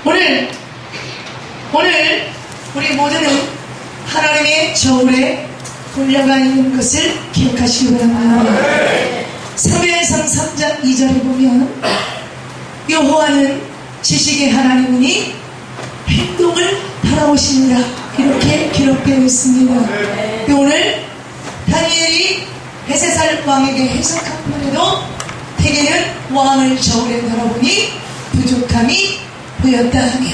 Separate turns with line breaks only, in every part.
오늘 우리 모두는 하나님의 저울에 돌려가 있는 것을 기억하시기 바랍니다. 사무엘상 3장 2절에 보면 여호와는 지식의 하나님이니 행동을 바라보시니라 이렇게 기록되어 있습니다. 오늘 다니엘이 벨사살 왕에게 해석한 말에도 대개는 왕을 저울에 바라보니 부족함이 보였다 하며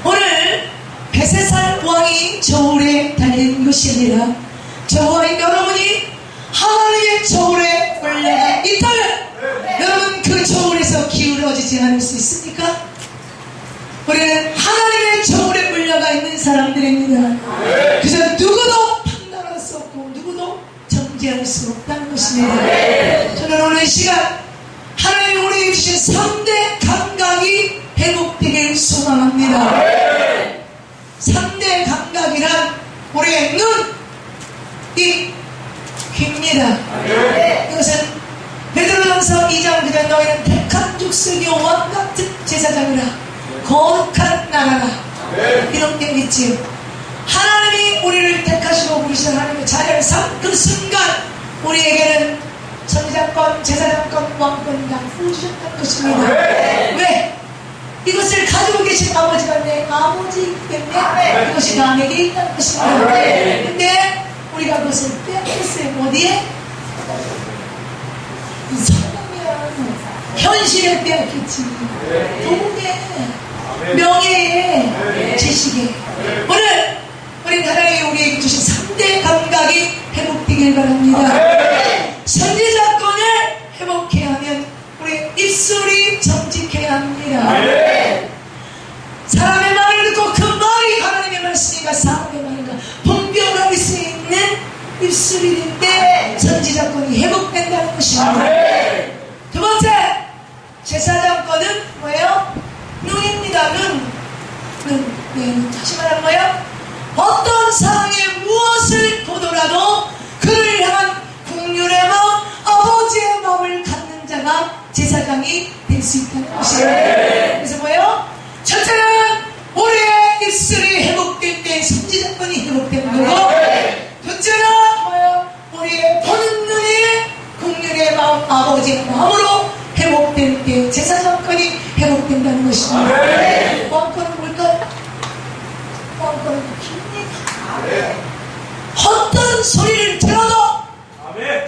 오늘 벨사살 왕이 저울에 달린 것이 아니라 저와 여러분이 하나님의 저울에 올라가 있다면 여러분 그 저울에서 기울어지지 않을 수 있습니까? 우리는 하나님의 저울에 올라가 있는 사람들입니다. 그래서 누구도 판단할 수 없고 누구도 정죄할 수 없다는 것입니다. 저는 오늘 시간 하나님이 우리에게 주신 3대 감각이 회복되길 소망합니다. 3대 감각이란 우리의 눈, 입, 귀입니다. 이것은 베드로전서 2장 9절 너희는 택한 족속이요 왕같은 제사장이라 거룩한 나라라 이렇게 있지요. 하나님이 우리를 택하시고 부르신 하나님의 자녀를 삼그 순간 우리에게는 선지자권, 제사장권, 왕권을 다 부어주셨다는 것입니다. 왜? 이것을 가지고 계신 아버지가 내 아버지이기 때문에 이것이 남에게 있다는 것입니다. 근데 우리가 그것을 빼앗겼어요. 어디에? 현실에 빼앗겼지. 돈에, 명예에, 지식에. 오늘 우리 하나님이 우리에게 주신 3대 감각이 회복되길 바랍니다. 선지자권을 회복해야 하면 우리 입술이 정직해야 합니다. 사람의 말을 듣고 그 말이 하나님의 말씀인가 사람의 말인가 분별할 수 있는 입술이 될 때 선지자권이 회복된다는 것입니다. 두 번째 제사장권은 뭐예요? 눈입니다. 눈. 다시 말하는 거예요? 어떤 상황에 무엇을 보더라도 그를 향한 긍휼의 마음, 아버지의 마음을 갖는 자가 제사장이 될 수 있다는 것이에요. 그래서 뭐예요? 첫째는 우리의 입술이 회복될 때 선지자권이 회복되는 거고, 둘째는 뭐예요? 우리의 보는 눈이 긍휼의 마음, 아버지의 마음으로 회복될 때 제사장권이 회복된다는 것입니다. 왕권은 뭘까요? 왕권은 깁니다. 어떤 소리를 들어도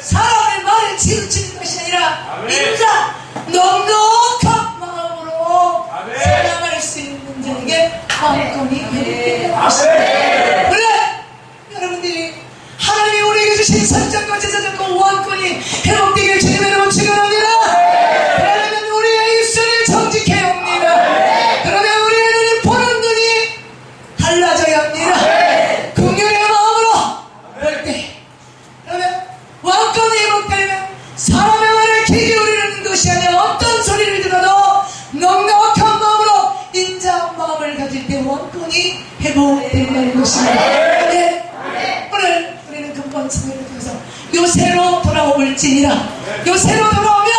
사람의 말에 치우치는 것이 아니라 인자 넉넉한 마음으로 사랑할 수 있는 자에게 왕권이 회복된다는 것입니다. 그래 여러분들이 하나님이 우리에게 주신 선지자권, 제사장권, 왕권이 회복되길 주님의 이름으로 축원합니다. 그러면 우리의 입술을 정직해야 합니다. 그러면 우리의 눈이 보는 눈이 달라져야 합니다. 긍휼의 마음으로 볼 때 그러면 왕권이 회복되면 사람의 말을 귀 기울이는 것이 아니라 어떤 소리를 들어도 넉넉한 마음으로 인자한 마음을 가질 때 왕권이 회복된다는 것입니다. 오늘 우리는 근본 성경을 통해서 요새로 돌아올지니라. 요새로 돌아오면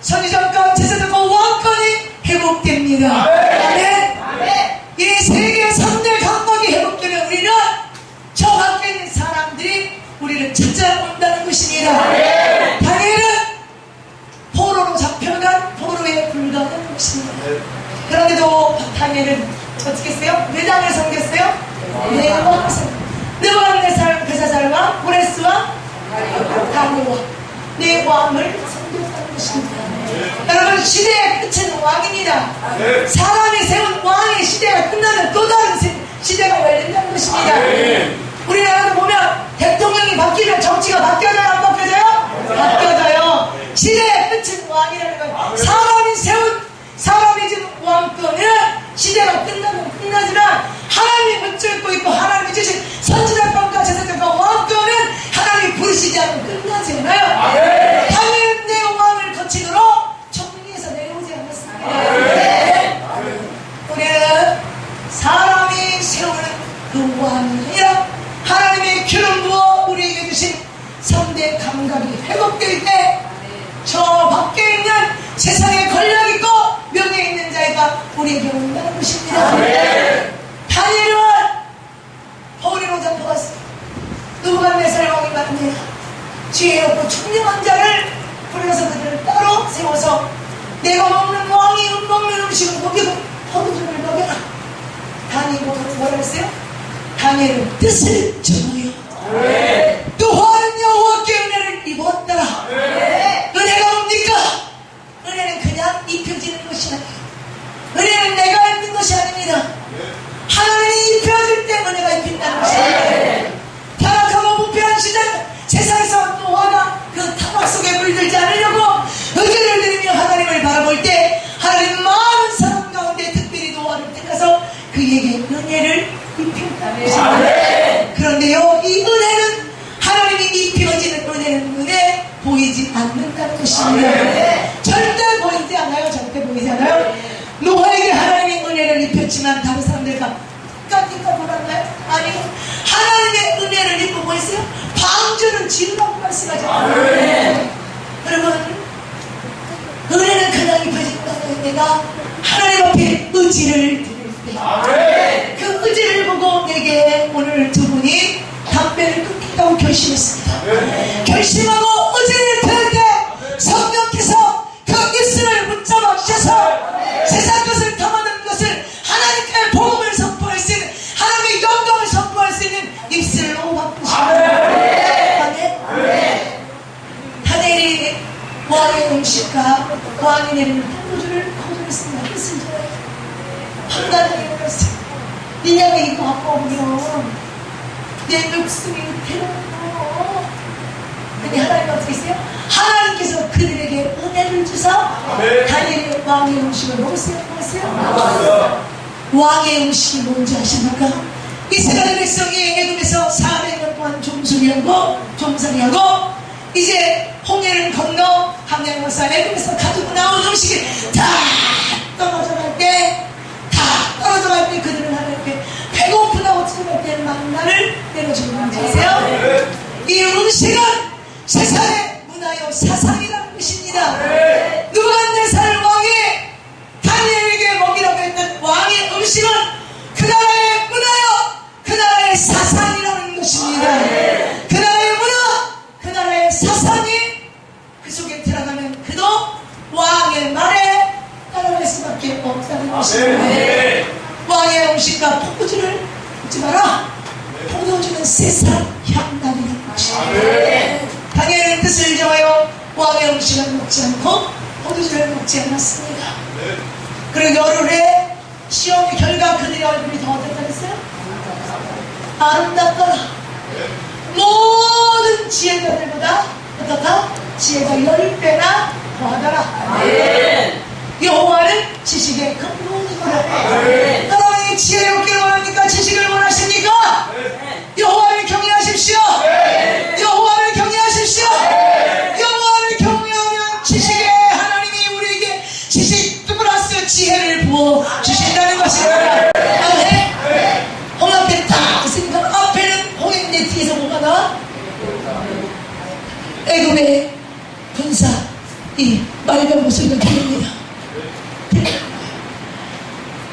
선지자권, 제사장권, 왕권이 회복됩니다. 이 세계 3대 감각이 회복되면 우리는 저 밖에 있는 사람들이 우리를 찾아온다는 것입니다. 다니엘은 포로로 잡혀간 포로에 불과한 것입니다. 그런데도 다니엘은 어떻게 했어요? 외장을 섬겼어요? 네 왕을 섬겼어요. 느부갓네살, 벨사살과 고레스와 다니엘과 네 왕을 섬겼다는 것입니다. 여러분 시대의 끝은 왕입니다. 사람이 세운 왕의 시대가 끝나면 또 다른 시대가 열린다는 것입니다. 우리나라도 보면 대통령이 바뀌면 정치가 바뀌어져요? 안 바뀌어져요? 바뀌어져요. 시대의 끝은 왕이라는 거예요. 사람이 지금 왕권은 시대가 끝나면 끝나지만 하나님이 붙잡고 있고 하나님이 주신 선지자권과 제사장과 왕권은 하나님이 부르시지 않으면 끝나지 않아요. 다니엘은 내 왕을 거치도록 정리해서 내려오지 않았습니다. 우리는 사람이 세우는 그 왕이 아니라 하나님의 기름 부어 우리에게 주신 3대 감각이 회복될 때 저 밖에 있는 세상에 권력 있고 명예 있는 자가 우리에게 온다는 것입니다. 다니엘은 바벨론 잡혀갔어. 느부갓네살 왕이 말합니다. 지혜롭고 총명한 자를 불러서 그들을 따로 세워서 내가 먹는 왕이 먹는 음식을 먹이고 포도주를 먹여라. 다니엘은 뭐라 했어요? 다니엘은 뜻을 정하여 노아는 여호와께 은혜를 입었더라. 은혜가 뭡니까? 은혜는 그냥 입혀지는 것이 아니에요. 은혜는 내가 입는 것이 아닙니다. 하나님이 입혀질 때 은혜가 입힌다는 것입니다. 타락하고 부패한 세상에서 노아가 그 타락 속에 물들지 않으려고 의지를 들이며 하나님을 바라볼 때 하나님 많은 사람 가운데 특별히 노아를 택해서 그에게 은혜를 입힌다는 것입니다. 그런데요, 이 은혜는 하나님이 입혀지는 은혜는 눈에 보이지 않는다는 것입니다. 절대 보이지 않아요. 절대 보이지 않아요. 노아에게 하나님이 은혜를 입혔지만 다른 사람들과 똑같으니까 몰랐나요? 아니, 하나님의 은혜를 입고 뭐 했어요? 방주를 지으라고 말씀하잖아요. 여러분, 은혜는 그냥 입혀지는 거 아니에요. 내가 하나님 앞에 의지를 드릴 때 그 의지를 보고 내게 오늘 두 분이 담배를 끊겠다고 결심했습니다. 결심하고 의지를 드릴 때 성령께서 그 입술을 붙잡아 주셔서 세상 것을 담아내는 것을 하나님께 복음을 선포할 수 있는, 하나님의 영광을 선포할 수 있는 입술로 바꾸십니다. 다니엘이 왕의 음식과 왕이 내리는 포도주를 거두었습니다. 뜻을 줘요. 판단을 일어났어요. 니네가 이거 갖고 오면 내 목숨이 태어나고. 근데 하나님 어떻게 했어요? 하나님께서 그들에게 은혜를 주사 다니엘이 왕의 음식을 먹었어요? 왕의 음식이 뭔지 아십니까? 이스라엘 백성이 애굽에서 400년 동안 종살이하고 이제 홍해를 건너 강야를 건너 애굽에서 가지고 나온 음식이 다 떨어져 갈 때 그들은 하나님께 배고프다고 찾아갈 때 만나를 내려주는 건지 아세요? 이 음식은 세상의 문화요 사상이라는 것입니다. 느부갓네살 왕이 다니엘에게 먹이라고 했던 왕의 음식은 그 나라의 문화요, 그 나라의 사상이라는 것입니다. 그 나라의 문화, 그 나라의 사상이 그 속에 들어가면 그도 왕의 말에 따라갈 수밖에 없다는 것입니다. 왕의 음식과 포도주를 먹지 마라. 포도주는 세상 향단이라는 것입니다. 다니엘은 뜻을 정하여 왕의 음식을 먹지 않고 포도주를 먹지 않았습니다. 그리고 열흘에 시험의 결과 그들의 얼굴이 더 어떻다 했어요? 아름답더라. 모든 지혜자들보다 어떻다? 지혜가 10배나 더하더라. 여호와는 지식의 근본이구나. 여러분이 지혜를 얻기를 원합니까? 지식을 원하십니까? 여호와를 경외하십시오. 여호와를 경외하십시오. 여호와를 경외하면 지식의 하나님이 우리에게 지식 플러스 지혜를 부어 주신다는 것입니다. 아멘. 홍 앞에 딱 있으니까 앞에는 홍인데 뒤에서 뭐가 나와? 애굽의 군사 이 맑은 모습을 드립니다.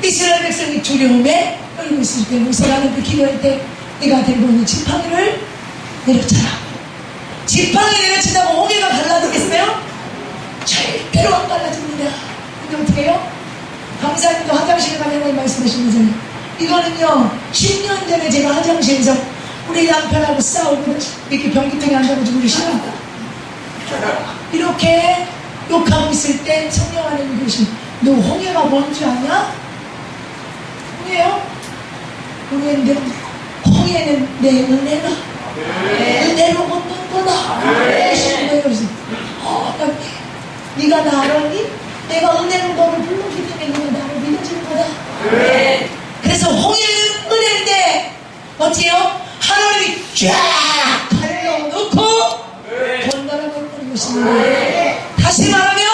이스라엘 백성이 두려움에 떨고 있을 때 모세가 하나님께 기도할 때 네가 들고 있는 지팡이를 내려쳐라. 지팡이 내려치다고 홍해가 갈라지겠어요? 절대로 안 갈라집니다. 근데 어떻게 해요? 강사님도 화장실에 가면 말씀하신 거잖아요. 이거는요 10년 전에 제가 화장실에서 우리 남편하고 싸우고 이렇게 변기통에 앉아가지고 우리 싫어 이렇게 욕하고 있을 때 성령 하나님이 그러시면 너 홍해가 뭔지 아냐? 홍해요? 홍해는 내 은혜가 은혜로 걷는 거다. 그래서 네가 나 알았니? 내가 은혜로 너를 불렀기 때문에 네가 나를 믿어줄 거다. 그래서 홍해는 은혜인데 어때요? 하나님이 쫙 칼을 넣어놓고 건너는 것입니다. 다시 말하면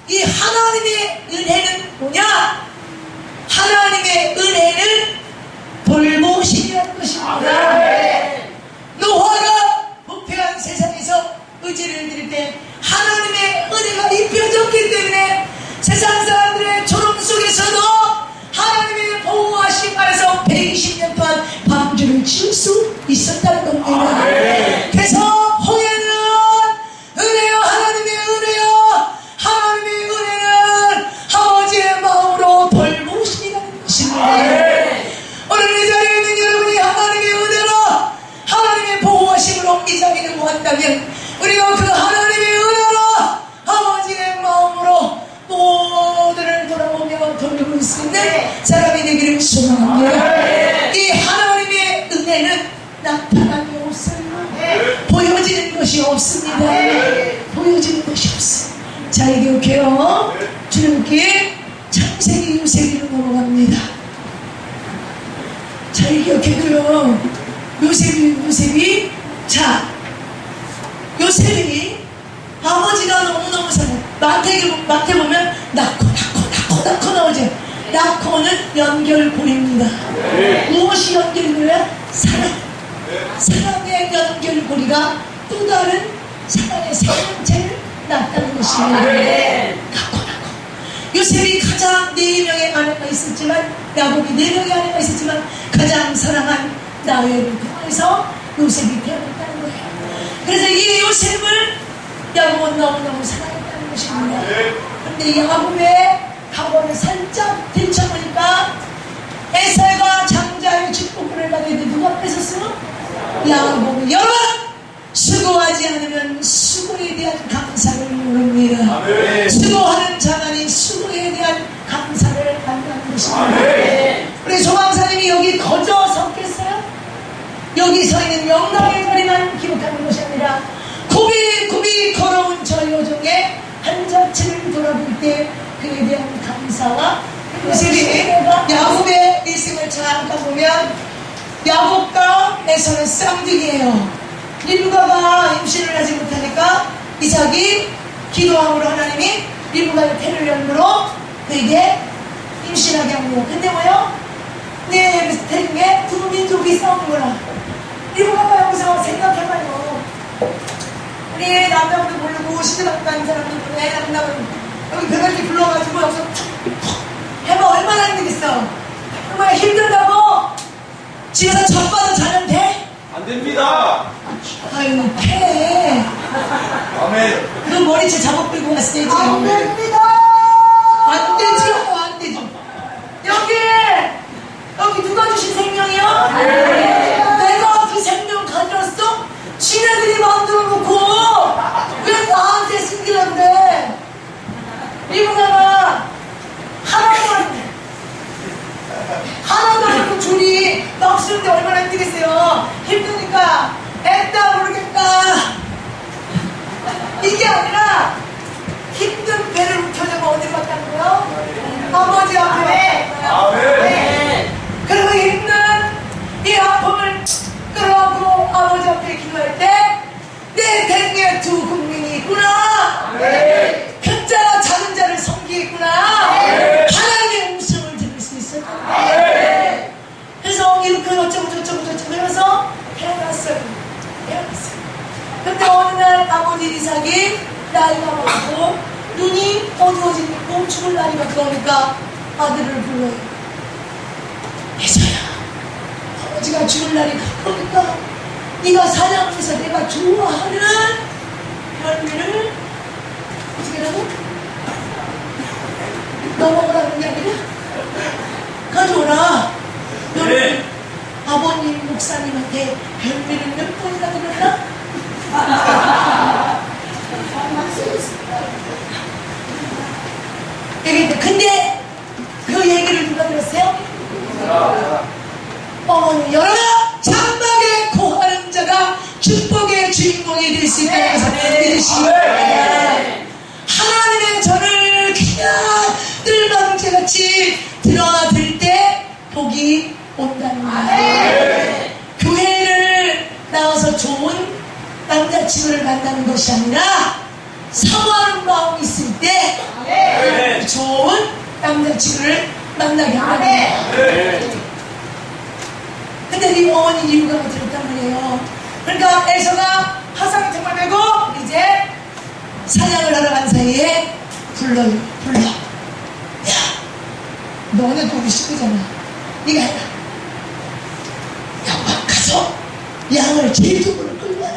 이 하나님의 은혜는 뭐냐? 하나님의 은혜는 돌보심이라는 것입니다. 노아가 부패한 세상에서 의지를 드릴 때 하나님의 은혜가 입혀졌기 때문에 세상 사람들의 조롱 속에서도 줄 수 있었다는 겁니다. 그래서 홍해는 은혜요, 하나님의 은혜요, 하나님의 은혜는 아버지의 마음으로 돌보시라는 것입니다. 오늘 이 자리에 있는 여러분이 하나님의 은혜로 하나님의 보호하심으로 이 자리를 모았다면 우리가 그 하나님의 은혜로 아버지의 마음으로 모두를 돌아보며 돌볼 수 있는 사람이 되기를 소망합니다. 이 하나님의 은혜는 나타남이 없어요. 보여지는 것이 없습니다. 보여지는 것이 없어요. 잘 기억해요. 주님께 창세기 요셉기로 넘어갑니다. 잘 기억해도요. 요셉이 자, 요셉이 아버지가 너무너무 사랑해. 마태 보면 낳고 나오죠. 낳고는 연결고리입니다. 무엇이 연결고리야? 사랑의 연결고리가 또 다른 사랑의 생명체를 낳았다는 것입니다. 낳고 요셉이 가장 4명의 아내가 있었지만, 야곱이 4명의 아내가 있었지만 가장 사랑한 라헬을 통해서 요셉이 태어났다는 거예요. 그래서 이 요셉을 야곱은 너무너무 사랑했다는 것입니다. 그런데 야곱의 가보를 살짝 들춰보니까 에사가 장자의 축복을 받을 때 누가 뺏었어요? 야곱이. 여러분, 수고하지 않으면 수고에 대한 감사를 모릅니다. 수고하는 자만이 수고에 대한 감사를 받는 것입니다. 우리 조망사님이 여기 거저 섰겠어요? 여기 서 있는 명당의 자리만 기록하는 것이 아니라 굽이 걸어온 저 요정의 한 자체를 돌아볼 때 그에 대한 감사와 요셉이 야곱의 일생을 잠깐 보면 야곱과 에서는 쌍둥이에요. 리브가가 임신을 하지 못하니까 이삭이 기도함으로 하나님이 리브가의 태를 열므로 그에게 임신하게 합니다. 근데 뭐요? 내 태중에 두 민족이 싸우는구나. 리브가가 여기서 생각해봐요. 우리 남자분도 모르고 시집안 가는 사람들 애 낳는다고 여기 배달기 불러가지고 여기서 해봐. 얼마나 힘들겠어. 정말 힘들다고 집에서 젖봐도 자면 돼?
안 됩니다.
아유, 패.
아멘.
그 머리채 작업 들고 갔을 때지.
안 됩니다.
안 되죠. 안 되죠. 여기 누가 주신 생명이요? 내가 그 생명 가졌어? 지네들이 만들어 놓고 왜 나한테 숨기라 그래? 리브가가 하나도 아니고 줄이 막 쓰는데 얼마나 힘들겠어요. 힘드니까 애다 모르겠다. 이게 아니라 힘든 배를 웃겨내고 어디로 갔다는 거요? 아버지 앞에.
아멘.
그리고 힘든 이 아픔을 끌어안고 아버지 앞에 기도할 때 내 대중에 두 국민이 있구나. 큰 자와 작은 자를 섬기겠구나. 하나님의 음성을 들을 수 있었다. 그래서 이렇게 어쩌고 저쩌고 하면서 태어났어요. 근데 어느 날 아버지 이삭이 나이가 많고 눈이 어두워지고 죽을 날이 가까우니까 아들을 불러요. 에서야, 아버지가 죽을 날이 가까우니까 네가 사냥해서 내가 좋아하는 열매를 어떻게 하라고? 넘어가라는 게 아니라 가져오라. 너는 아버님 목사님한테 열매를 몇 번이나 드렸나? 근데 그 얘기를 누가 들었어요? 어머니, 여러분, 장막에 고하는 자가 축복의 주인공이 될 수 있다는 것을 믿으시기 바랍니다. 하나님의 전을 그냥 뜰방울제같이 드러나들 때 복이 온다는 거예요. 교회를 나와서 좋은 남자친구를 만나는 것이 아니라 사모하는 마음이 있을 때 좋은 남자친구를 만나게 하는 거예요. 근데 이 어머니 이유가 들었단 말이에요. 그러니까 에서가 화상을 정말 메고 이제 사냥을 하러 간 사이에 불러. 야, 너는 우리 식구잖아. 네가 해라. 여보, 가자. 가서 양을 제주도를 끌고 와라.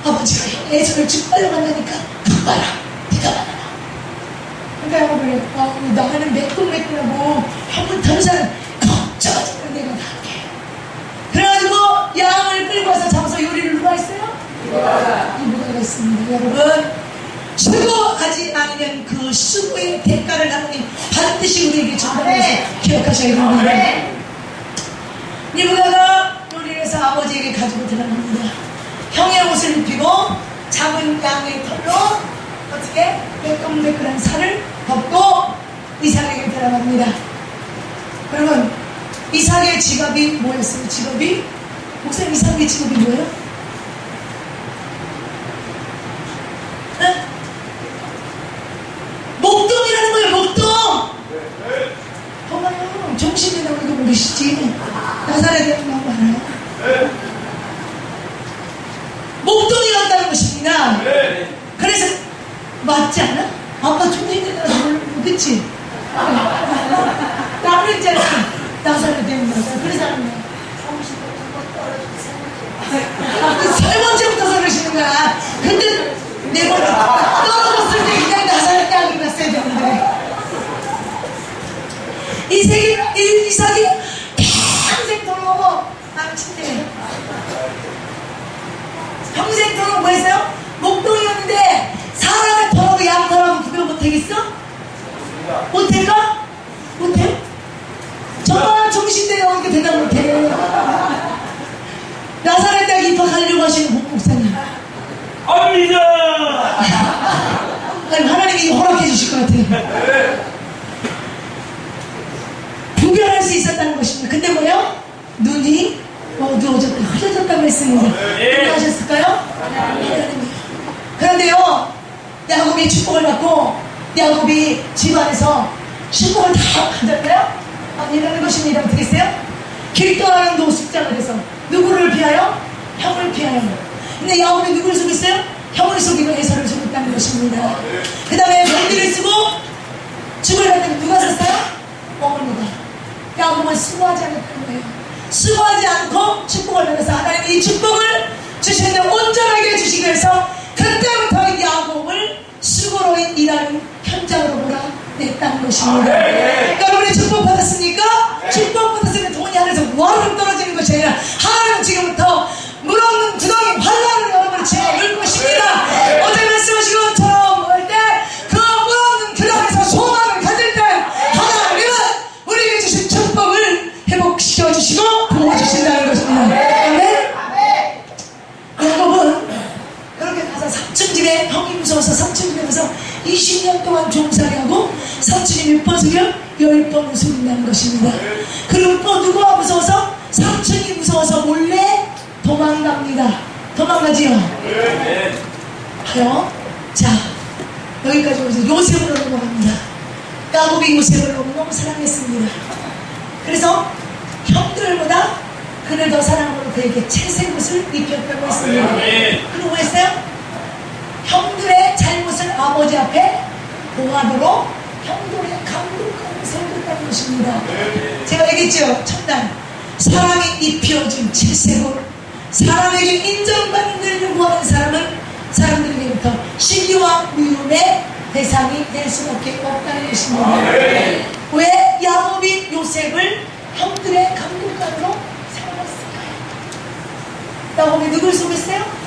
아버지가 형의 애정을 짓밟아 간다니까 가봐라. 네가 말아라. 그러니까 형을 나는 매끈매끈하고 형은 더 이상 걱정하지 마. 내가 다 할게. 그래가지고 양을 끌고 와서 잡아서 요리를 누가 했어요? 이모가 했습니다. 여러분, 수고하지 않으면 그 수고의 대가를 하나님 반드시 우리에게 준다는 것을 기억하셔야 됩니다. 이모가 요리를 해서 아버지에게 가지고 들어갑니다. 형의 옷을 입히고 작은 양의 털로 어떻게 매끈매끈한 살을 덮고 이삭에게 들어갑니다. 여러분, 이삭의 직업이 뭐였어요? 직업이? 목사님, 이삭의 직업이 뭐예요? 네? 목동이라는 거예요. 목동. 정말요. 정신이 나오는 거 모르시지? 나사렛에 나온 거 알아요? 목동이 간다는 것입니다. 그래서 맞지 않아? 아빠 중생되다가 그치? 나 그랬잖아. 나사렛에 나온 거. 그래서 하는 거야. 세 번째부터 그러시는 거야. 근데 네 번째 떨어졌을 때 그냥 나사렛 땅이 갔어야 되는데 이삭이 평생토록 남친대 평생토록 뭐 했어요? 목동이었는데 사람의 털하고 양 털하고 구별 못하겠어? 못할까? 못해? 정말 정신대에 나오니까 대답 못해. 나사렛 땅 입학하려고 하시는 목사님.
아닙니다.
아니, 하나님이 허락해 주실 것 같아요. 구별할 수 있었다는 것입니다. 근데 뭐요? 눈이 어두워졌다, 흐려졌다고 했습니다. 구별하셨을까요? 그런데요, 야곱이 축복을 받고 야곱이 집안에서 축복을 다 받았나요? 아니라는 것입니다. 어떻게 했어요? 길동하는 노숙자가 돼서 누구를 피하여? 형을 피하여. 근데 야곱이 누구를 속였어요? 형을 속이고 에서를 속였다는 것입니다. 그 다음에 병기를 쓰고 죽을 받는 누가 썼어요? 어머니가. 야곱은 수고하지 않았다는 거예요. 수고하지 않고 축복을 받아서 하나님이 이 축복을 주시는데 온전하게 주시기 위해서 그때부터 야곱을 수고로 일하는 현장으로 몰아냈다는 것입니다. 여러분이 축복 받았습니까? 축복 받았으면 돈이 하늘에서 와르르 떨어지는 것이 아니라 하나님은 지금부터 물 없는 두덩이 환란을 여러분이 채울 것입니다. 어제 말씀하신 것처럼 할 때 그 물 없는 두덩이에서 소망을 가질 때 하나님은 우리에게 주신 축복을 회복시켜 주시고 부어주신다는 것입니다. 아멘. 야곱은 그렇게 가서 삼촌집에 형이 무서워서 삼촌집에 가서 20년 동안 종살이하고 삼촌이 몇 번 속여? 10번을 속인다는 것입니다. 그리고 또 누구가 무서워서? 삼촌이 무서워서 몰래 도망갑니다. 도망가지요? 하여 자, 여기까지 오면서 요셉으로 넘어갑니다. 야곱이 요셉을 너무너무 사랑했습니다. 그래서 형들보다 그를 더 사랑하고 그에게 채색옷을 입혔다고 했습니다. 그리고 뭐 했어요? 형들의 잘못을 아버지 앞에 보하도록 형들의 감독하고 세웠다는 것입니다. 제가 얘기했죠. 첫날 사람이 입혀진 채색옷, 사람에게 인정받으려고 하는 사람은 사람들에게부터 시기와 미움의 대상이 될 수밖에 없다는 것입니다. 왜 야곱이 요셉을 형들의 감독관으로 세워놨을까요? 야곱이 누굴 속였어요?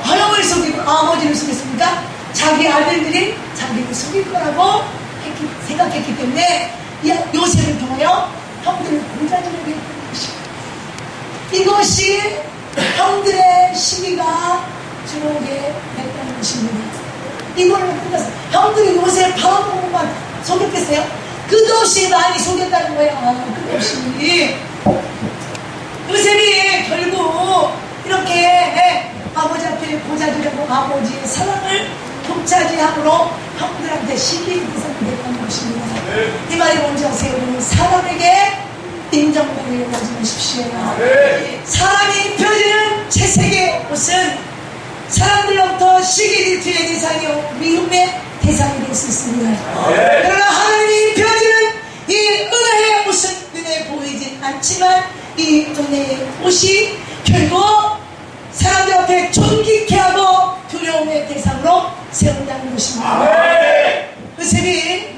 형을 속이고 아버지를 속였습니까? 자기 아들들이 자기를 속일 거라고 생각했기 때문에 요셉을 통하여 형들을 골라주려고 했던 것입니다. 이것이 형들의 시기가 들어오게 됐다는 것입니다. 이걸로 끝났어. 형들이 요셉 바라보고만 속였겠어요? 끝없이 많이 속였다는 거야. 끝없이. 요셉이 결국 이렇게 아버지 앞에 보자주려고 아버지의 사랑을 독차지함으로 형들한테 시기의 대상이 됐다는 것입니다. 이 말이 뭔지 아세요? 사람에게 인정받으려고 하지 마십시오. 사람이 입혀지는 채색의 옷은 사람들로부터 시기 질투의 대상이요 미움의 대상이 될 수 있습니다. 그러나 하나님이 입혀지는 이 은혜의 옷은 눈에 보이진 않지만 이 은혜의 옷이 결국 사람들 앞에 존귀케 하고 두려움의 대상으로 세운다는 것입니다. 요셉이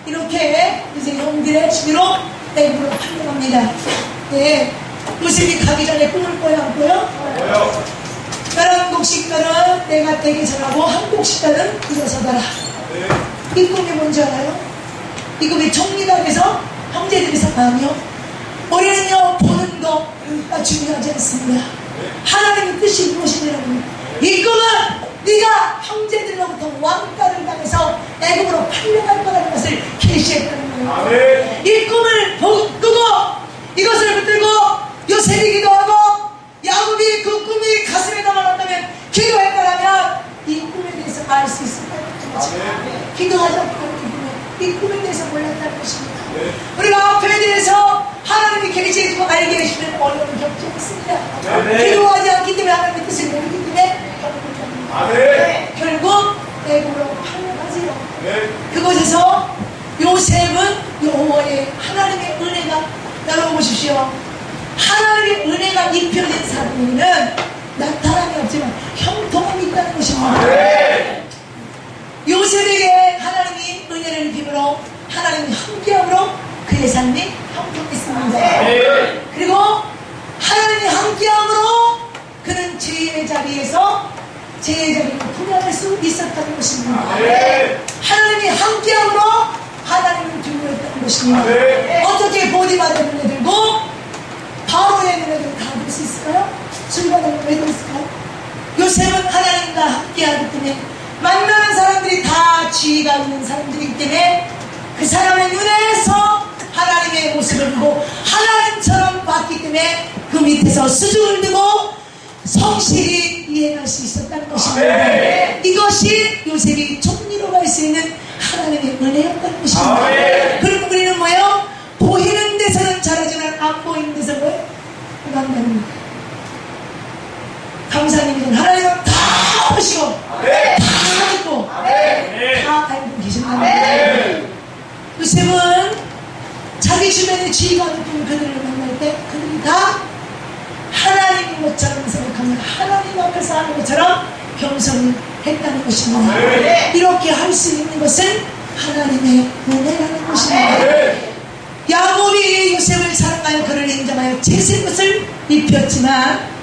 이렇게 이제 형들의 취미로 애굽으로 팔려갑니다. 네. 요셉이 가기 전에 꿈을 꿔요, 안 꿔요? 나는 곡식가는 내가 되게 전하고 한곡식가는 일어서더라. 이 꿈이 뭔지 알아요? 이 꿈이 총리당에서 형제들이 상하며 우리는요 보는 거가 중요하지 않습니다. 하나님의 뜻이 무엇이냐면 이 꿈은 네가 형제들로부터 왕따를 당해서 애굽으로 팔려갈 거라는 것을 계시했다는 거예요. 이 꿈을 꾸고 이것을 붙들고 요셉이 기도하고 야곱이 그 꿈이 가슴에 담아놨다면 기도했다면 이 꿈에 대해서 알 수 있을 거예요. 기도하지 않고 이 꿈에 대해서 몰랐다는 것입니다. 우리가 앞에 대해서 하나님이 계시해주고 알게 해주시는 어려움을 겪지 않습니다. 기도하지 않기 때문에 하나님의 뜻을 모르기 때문에 결국 애굽으로 팔려가지요. 그곳에서 요셉은 여호와의 하나님의 은혜가, 여러분 보십시오. 하나님의 은혜가 입혀진 사람에게는 나타남이 없지만 형통함이 있다는 것입니다. 요셉에게 하나님이 은혜를 입힘으로 하나님이 함께함으로 그의 삶이 형통했습니다. 그리고 하나님이 함께함으로 그는 죄의 자리에서 죄의 자리를 분양할 수 있었다는 것입니다. 하나님이 함께함으로 하나님을 두려워했다는 것입니다. 어떻게 보디바의 눈에 들고 바로의 눈에 들고 다 볼 수 있을까요? 술바다를 왜 들었을까요? 요셉은 하나님과 함께하기 때문에 만나는 사람들이 다 지위가 있는 사람들이기 때문에 그 사람의 눈에서 하나님의 모습을 보고 하나님처럼 봤기 때문에 그 밑에서 수중을 두고 성실히 이해할 수 있었다는 것입니다. 이것이 요셉이 총리로 갈 수 있는 하나님의 은혜였다는 것입니다. 그리고 우리는 뭐예요? 보이는 데서는 잘하지만 안 보이는 데서 뭐예요? 망가는 거예요. 감사님은 하나님은 다 보시고 다 듣고 다 알고 계십니다. 요셉은 자기 주변에 지위가 높은 그들을 만날 때 그들이 다 하나님인 것처럼 생각하면 하나님 앞에서 하는 것처럼 겸손히 했다는 것입니다. 이렇게 할 수 있는 것은 하나님의 은혜라는 것입니다. 야곱이 요셉을 사랑하여 그를 인정하여 채색옷을 입혔지만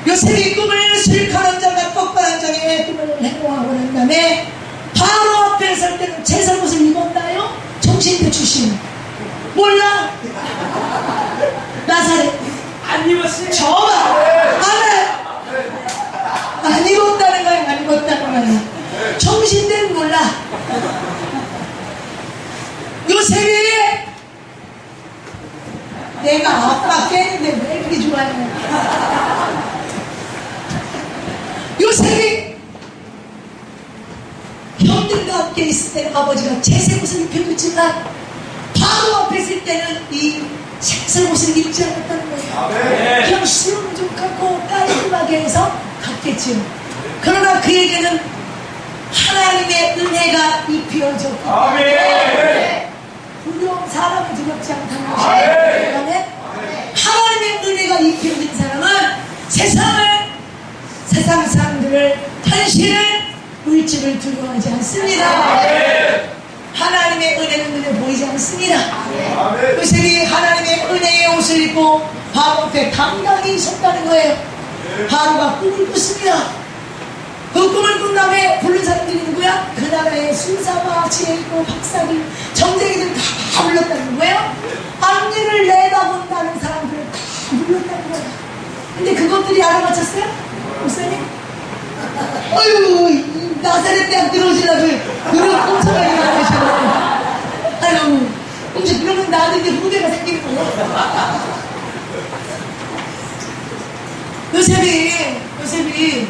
요셉이 꿈을 수익하는 자가 똑바른 자의 꿈을 행동하고 난 다음에 바로 앞에 설 때는 채색옷을 입었나요? 정신대 출신 몰라? 나사렛
안 입었어요.
저봐 안 입었다는 거야, 안 입었다는 거야. 정신대는 몰라. 요셉이 내가 아빠 깨는데 왜 이렇게 좋아하냐. 요셉이 형들과 함께 있을 때는 아버지가 채색옷을 입혀줬지만 바로 앞에 있을 때는 이 색색옷을 입지 않았다는 거예요. 그냥 수영족하고 깔끔하게 해서 갔겠지요. 그러나 그에게는 하나님의 은혜가 입혀졌기 때문에 두려움, 사람을 두렵지 않다는 것이에요. 하나님의 은혜가 입혀진 사람은 세상 사람들을, 현실을, 물질을 두려워하지 않습니다. 하나님의 은혜는 눈에 보이지 않습니다. 요셉이 하나님의 은혜의 옷을 입고 바로 앞에 당당히 섰다는 거예요. 바로가 꿈을 꿨습니다. 그 꿈을 꾼 다음에 부른 사람들이 누구야? 그 나라의 수사와 지혜있고 박사들, 점쟁이들 다 불렀다는 거예요. 앞니를 내다본다는 사람들을 다 불렀다는 거예요. 근데 그것들이 알아맞혔어요? 목사님? 어휴, 나사렛 대학 들어오시려고 그런 꼼짝하게 일어나시고. 아유, 이제 그러면 나도 이제 후배가 생기는 거예요. 요셉이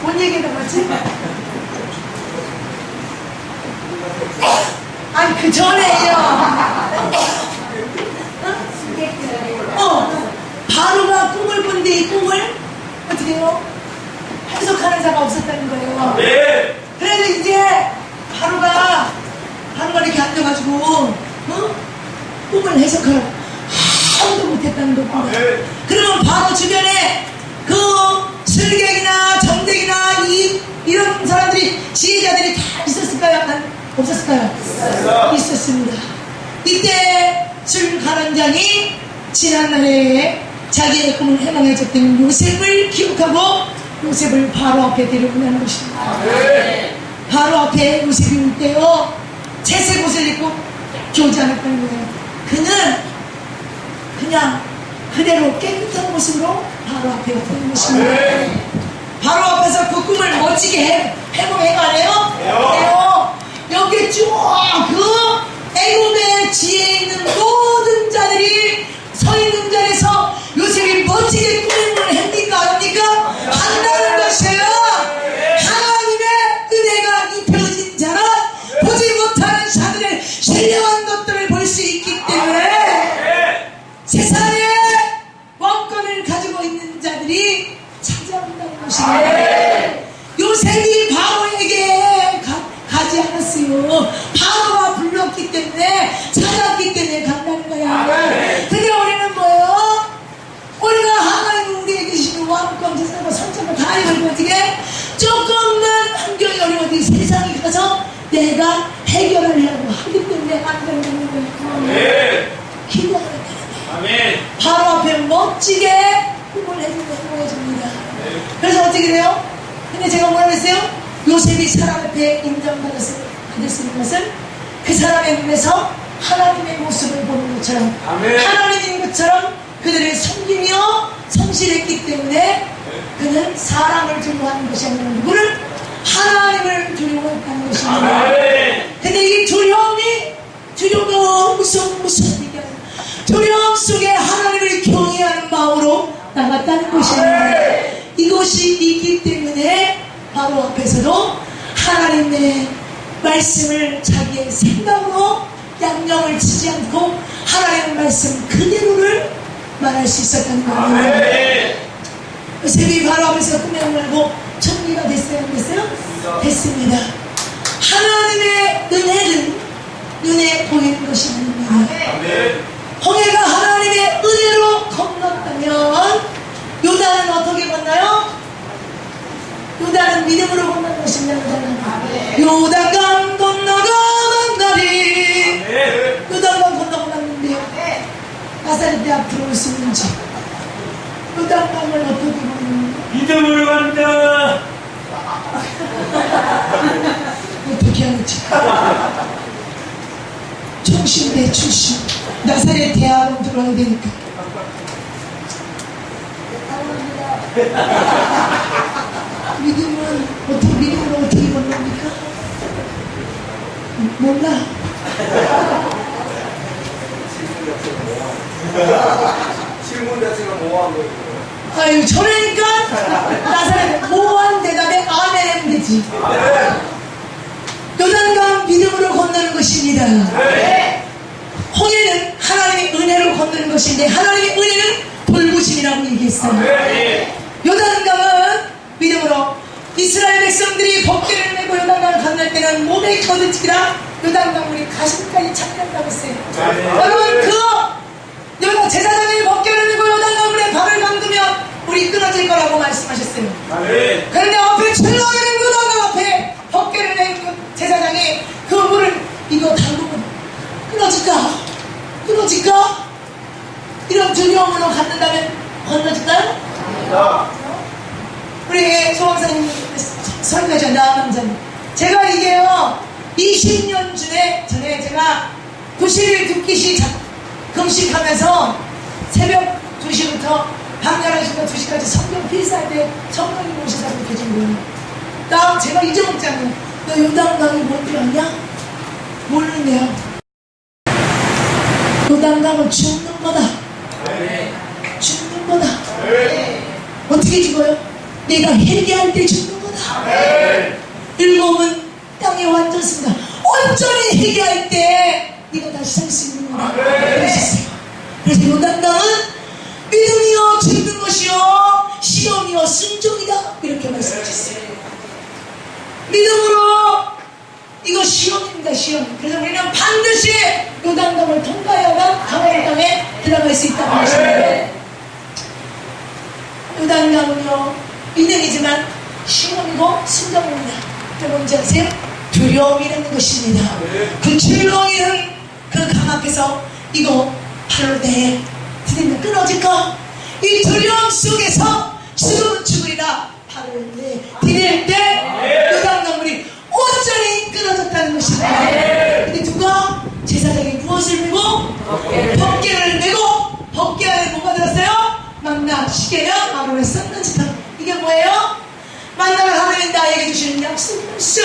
뭔 얘기가 나왔지? 아니 그 전에요. 바로가 꿈을 꾸는데 이 꿈을 어떻게 해요? 해석하는 자가 없었다는 거예요. 그래서 이제 바로가 이렇게 앉아가지고 꿈을 해석하라. 아무도 못했다는 겁니다. 그러면 바로 주변에 그 술객이나 정객이나 이런 사람들이, 지혜자들이 다 있었을까요? 없었을까요? 있었습니다. 이때 술가난장이 지난날에 자기의 꿈을 해몽해줬던 요셉을 기억하고 요셉을 바로 앞에 데려오는 것입니다. 바로 앞에 요셉이 올 때요, 채색 옷을 입고 교제하였다는 거예요. 그는 그냥 그대로 깨끗한 모습으로 바로 앞에 왔다는 것입니다. 바로 앞에서 그 꿈을 멋지게 해몽해가네요. 그래요. 여기 쭉 그 애굽의 지혜 있는 모든 자들이 서 있는 자리에서 요셉이 멋지게 꿈을 합니까? 합니까? 한다는 것이에요. 하나님의 은혜가 입혀진 자는 보지 못하는 자들의 신령한 것들을 볼 수 있기 때문에 세상에 왕권을 가지고 있는 자들이 찾아온다는 것입니다. 요셉이 바로에게 가지 않았어요. 바로가 불렀기 때문에, 찾았기 때문에 간다는 거야. 근데 우리는 뭐예요? 우리가 하나님 우리에게 주시는 왕권, 세상과 선정을 다 이루고 어떻게 조금만 환경이 어려워도 세상에 가서 내가 해결하려고 하기 때문에 안 된다는 거예요. 기도하는 거예요. 바로 앞에 멋지게 꿈을 해줍니다. 그래서 어떻게 돼요? 근데 제가 뭐라 그랬어요? 요셉이 사람 앞에 인정받았을 것은 그 사람의 눈에서 하나님의 모습을 보는 것처럼, 하나님인 것처럼 그들을 섬기며 성실했기 때문에 그는 사람을 두려워하는 것이 아니라 누구를? 하나님을 두려워했다는 것입니다. 근데 이 두려움이 무서운 얘기야. 두려움 속에 하나님을 경외하는 마음으로 나갔다는 것입니다. 이것이 있기 때문에 바로 앞에서도 하나님의 말씀을 자기의 생각으로 양념을 치지 않고 하나님의 말씀 그대로를 말할 수 있었다는 거예요. 요셉이 바로 앞에서 꿈에 말고 천기가 됐어요? 안 됐어요? 됐습니다. 하나님의 은혜는 눈에 보이는 것이 아닙니다. 홍해가 하나님의 은혜로 건넜다면 요단은 어떻게 건너요? 요단은 믿음으로 건너는 것입니다. 요단강 건너가 만나리. 요단강 건너고 났는데요, 나사렛 때 앞으로 올 수 있는지, 요단강을 어떻게 건너는 거예요?
믿음으로 간다.
어떻게 하는지. 중심대 출신 나사렛 대학원 들어야 되니까. 믿음으로 어떻게 건너니까? 몰라.
질문 자체가 모호한 거예요.
아유, 저러니까 나사렛 모호한 대답에 아멘 하면 되지. 요단강 믿음으로 건너는 것입니다. 홍해는 하나님의 은혜로 건너는 것인데, 하나님의 은혜는 돌보심이라고 얘기했어요. 요단강은 믿음으로, 이스라엘 백성들이 법궤를 메고 요단강을 건널 때는 몸에 거듭지라 요단강물이 가슴까지 차는다고 했어요. 여러분, 그 제사장이 법궤를 메고 요단강물에 발을 담그면 물이 끊어질 거라고 말씀하셨어요. 그런데 앞에 출렁이는 요단강 앞에 법궤를 메고 제사장이 그 물을 이거 담그면 끊어질까? 이런 두려움으로 갔는다면 건너질까요? 우리 소방사님 설교자 나은자님, 제가 이게요 20년 전에 제가 90일 듣기시 금식하면서 새벽 2시부터 밤 11시부터 2시까지 성경 필사할 때 성령님 오시다고 이렇게 준 거예요. 딱 제가 잊어먹지 않아요. 너 요단강이 뭔지 아냐? 모르는데요. 요단강은 죽는 거다. 죽는 거다. 어떻게 죽어요? 내가 회개할 때 죽는 거다. 일곱은 땅에 완전습니다. 온전히 회개할 때 네가 다시 살 수 있는 거다. 그러셨어요. 그래서 요단강은 믿음이여 죽는 것이요 시험이여 순종이다, 이렇게 말씀하셨어요. 믿음으로 이거 시험입니다. 시험. 그래서 우리는 반드시 요단강을 통과해야만 가나안 땅에 들어갈 수 있다는 것입니다. 요단강은요 믿음이지만 신음이고 순정입니다. 여러분 뭔지 아세요? 두려움이라는 것입니다. 그 출렁이는 그 강 앞에서 이거 바로 내 디디면 끊어질까? 이 두려움 속에서 죽으면 죽으리라 바로 내 디딜 때 요단강물이 온전히 끊어졌다는 것입니다. 근데 누가 제사장이 무엇을 메고? 법궤를 메고 법궤 안에 뭐가 들었어요? 만나 시계면 아론의 썩는 지팡이. 이게 뭐예요? 만나는 하나님 나에게 주시는 약속 말씀.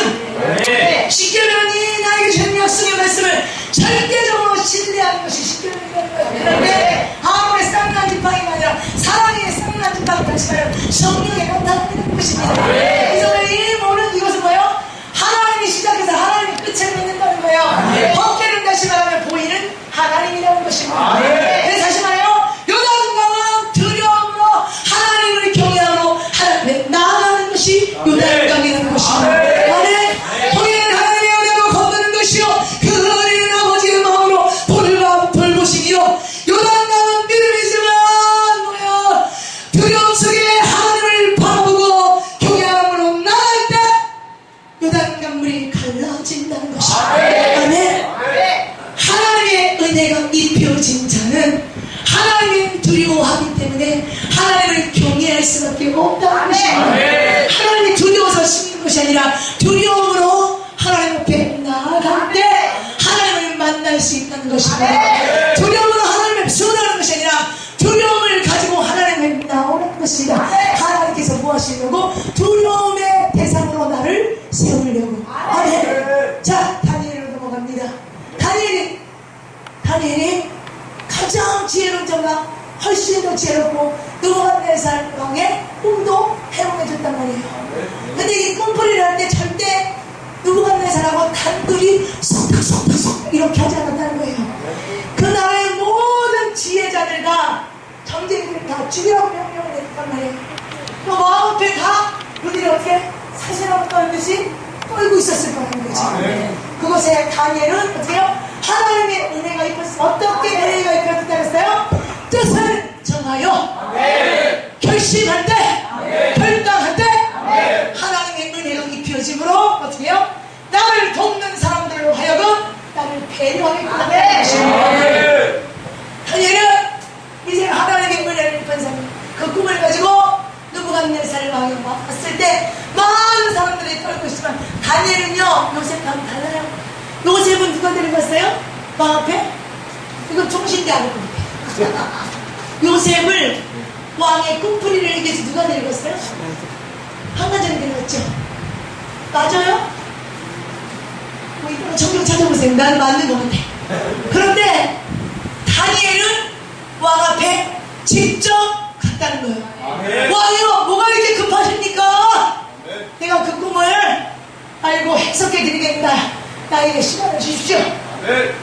십계명이 나에게 주시는 약속의 말씀을 절대적으로 신뢰하는 것이 십계명이라는 거예요. 그런데 아론의 쌍난 지팡이가 아니라 사랑의 쌍난 지팡이 같이 가요. 성령의 나타나는 것입니다. 그래서 이 모든 이것은 뭐예요? 하나님이 시작해서 하나님이 끝을 맺는다는 거예요. 법궤를 다시 말하면 보이는 하나님이라는 것입니다. 그래서 다시 말해요. 요단강은 두려움으로 하나님을 경외함으로 하나님에 나아가는 것이 요단강이라는 것입니다. 아멘. 보이는 하나님의 은혜로 건너는 것이요 그 어린 아버지의 마음으로 돌보시기요. 요단강은 믿음이지만 뭐야 두려움 속에 하나님을 바라보고 경외함으로 나아갈 때 요단강물이 갈라진다는 것입니다. 아멘. 하나님의 은혜가 입혀진 자는 하나님을 두려워하기 때문에 하나님을 경외할 수밖에 없다는 것입니다. 하나님이 두려워서 숨는 것이 아니라 두려움으로 하나님 앞에 나아갈 때 하나님을 만날 수 있다는 것입니다. 두려움으로 하나님을 수원하는 것이 아니라 두려움을 가지고 하나님을 나오는 것입니다. 하나님께서 무엇이려고? 두려움의 대상으로 나를 세우려고. 아멘. 자, 다니엘로 넘어갑니다. 다니엘이 가장 지혜로운 자가 훨씬 더 지혜롭고 느부갓네살 왕의 꿈도 해몽해줬단 말이에요. 근데 이 꿈풀이를 할 때 절대 느부갓네살하고 단둘이 속닥속닥속 이렇게 하지 않았다는 거예요. 그 나라의 모든 지혜자들과 정쟁이들 다 죽이라고 명령을 했단 말이에요. 그 마음 앞에 다 그들이 어떻게 사실하고 떠는 듯이 떨고 있었을 거라는 거지. 그곳에 다니엘은 어떻게 해요? 하나님의 은혜가 입혔어. 어떻게 은혜가 입혔다 그랬어요? 뜻을 정하여 결심할 때, 결단할 때 하나님의 은혜가 입혀짐으로 어떻게 해요? 나를 돕는 사람들로 하여금 나를 배려하게끔 하는 것입니다. 다니엘은 이제 하나님의 은혜를 입힌 사람, 그 꿈을 가지고 느부갓네살 왕이 왔을 때 많은 사람들이 떨고 있지만 다니엘은요 요셉과는 달라요. 요셉은 누가 데리고 갔어요? 왕 앞에? 이거 종신대 아닐 것 같아요. 요셉을 왕의 꿈풀이를 이기 위해서 누가 데리고 갔어요? 한가정이 데려갔죠. 맞아요? 뭐 이따가 정경 찾아보세요. 나는 맞는 것 같아. 그런데 다니엘은 왕 앞에 직접 갔다는 거예요. 왕이요 뭐가 이렇게 급하십니까? 내가 그 꿈을 알고 해석해 드리겠다. 나에게 시간을 주십시오.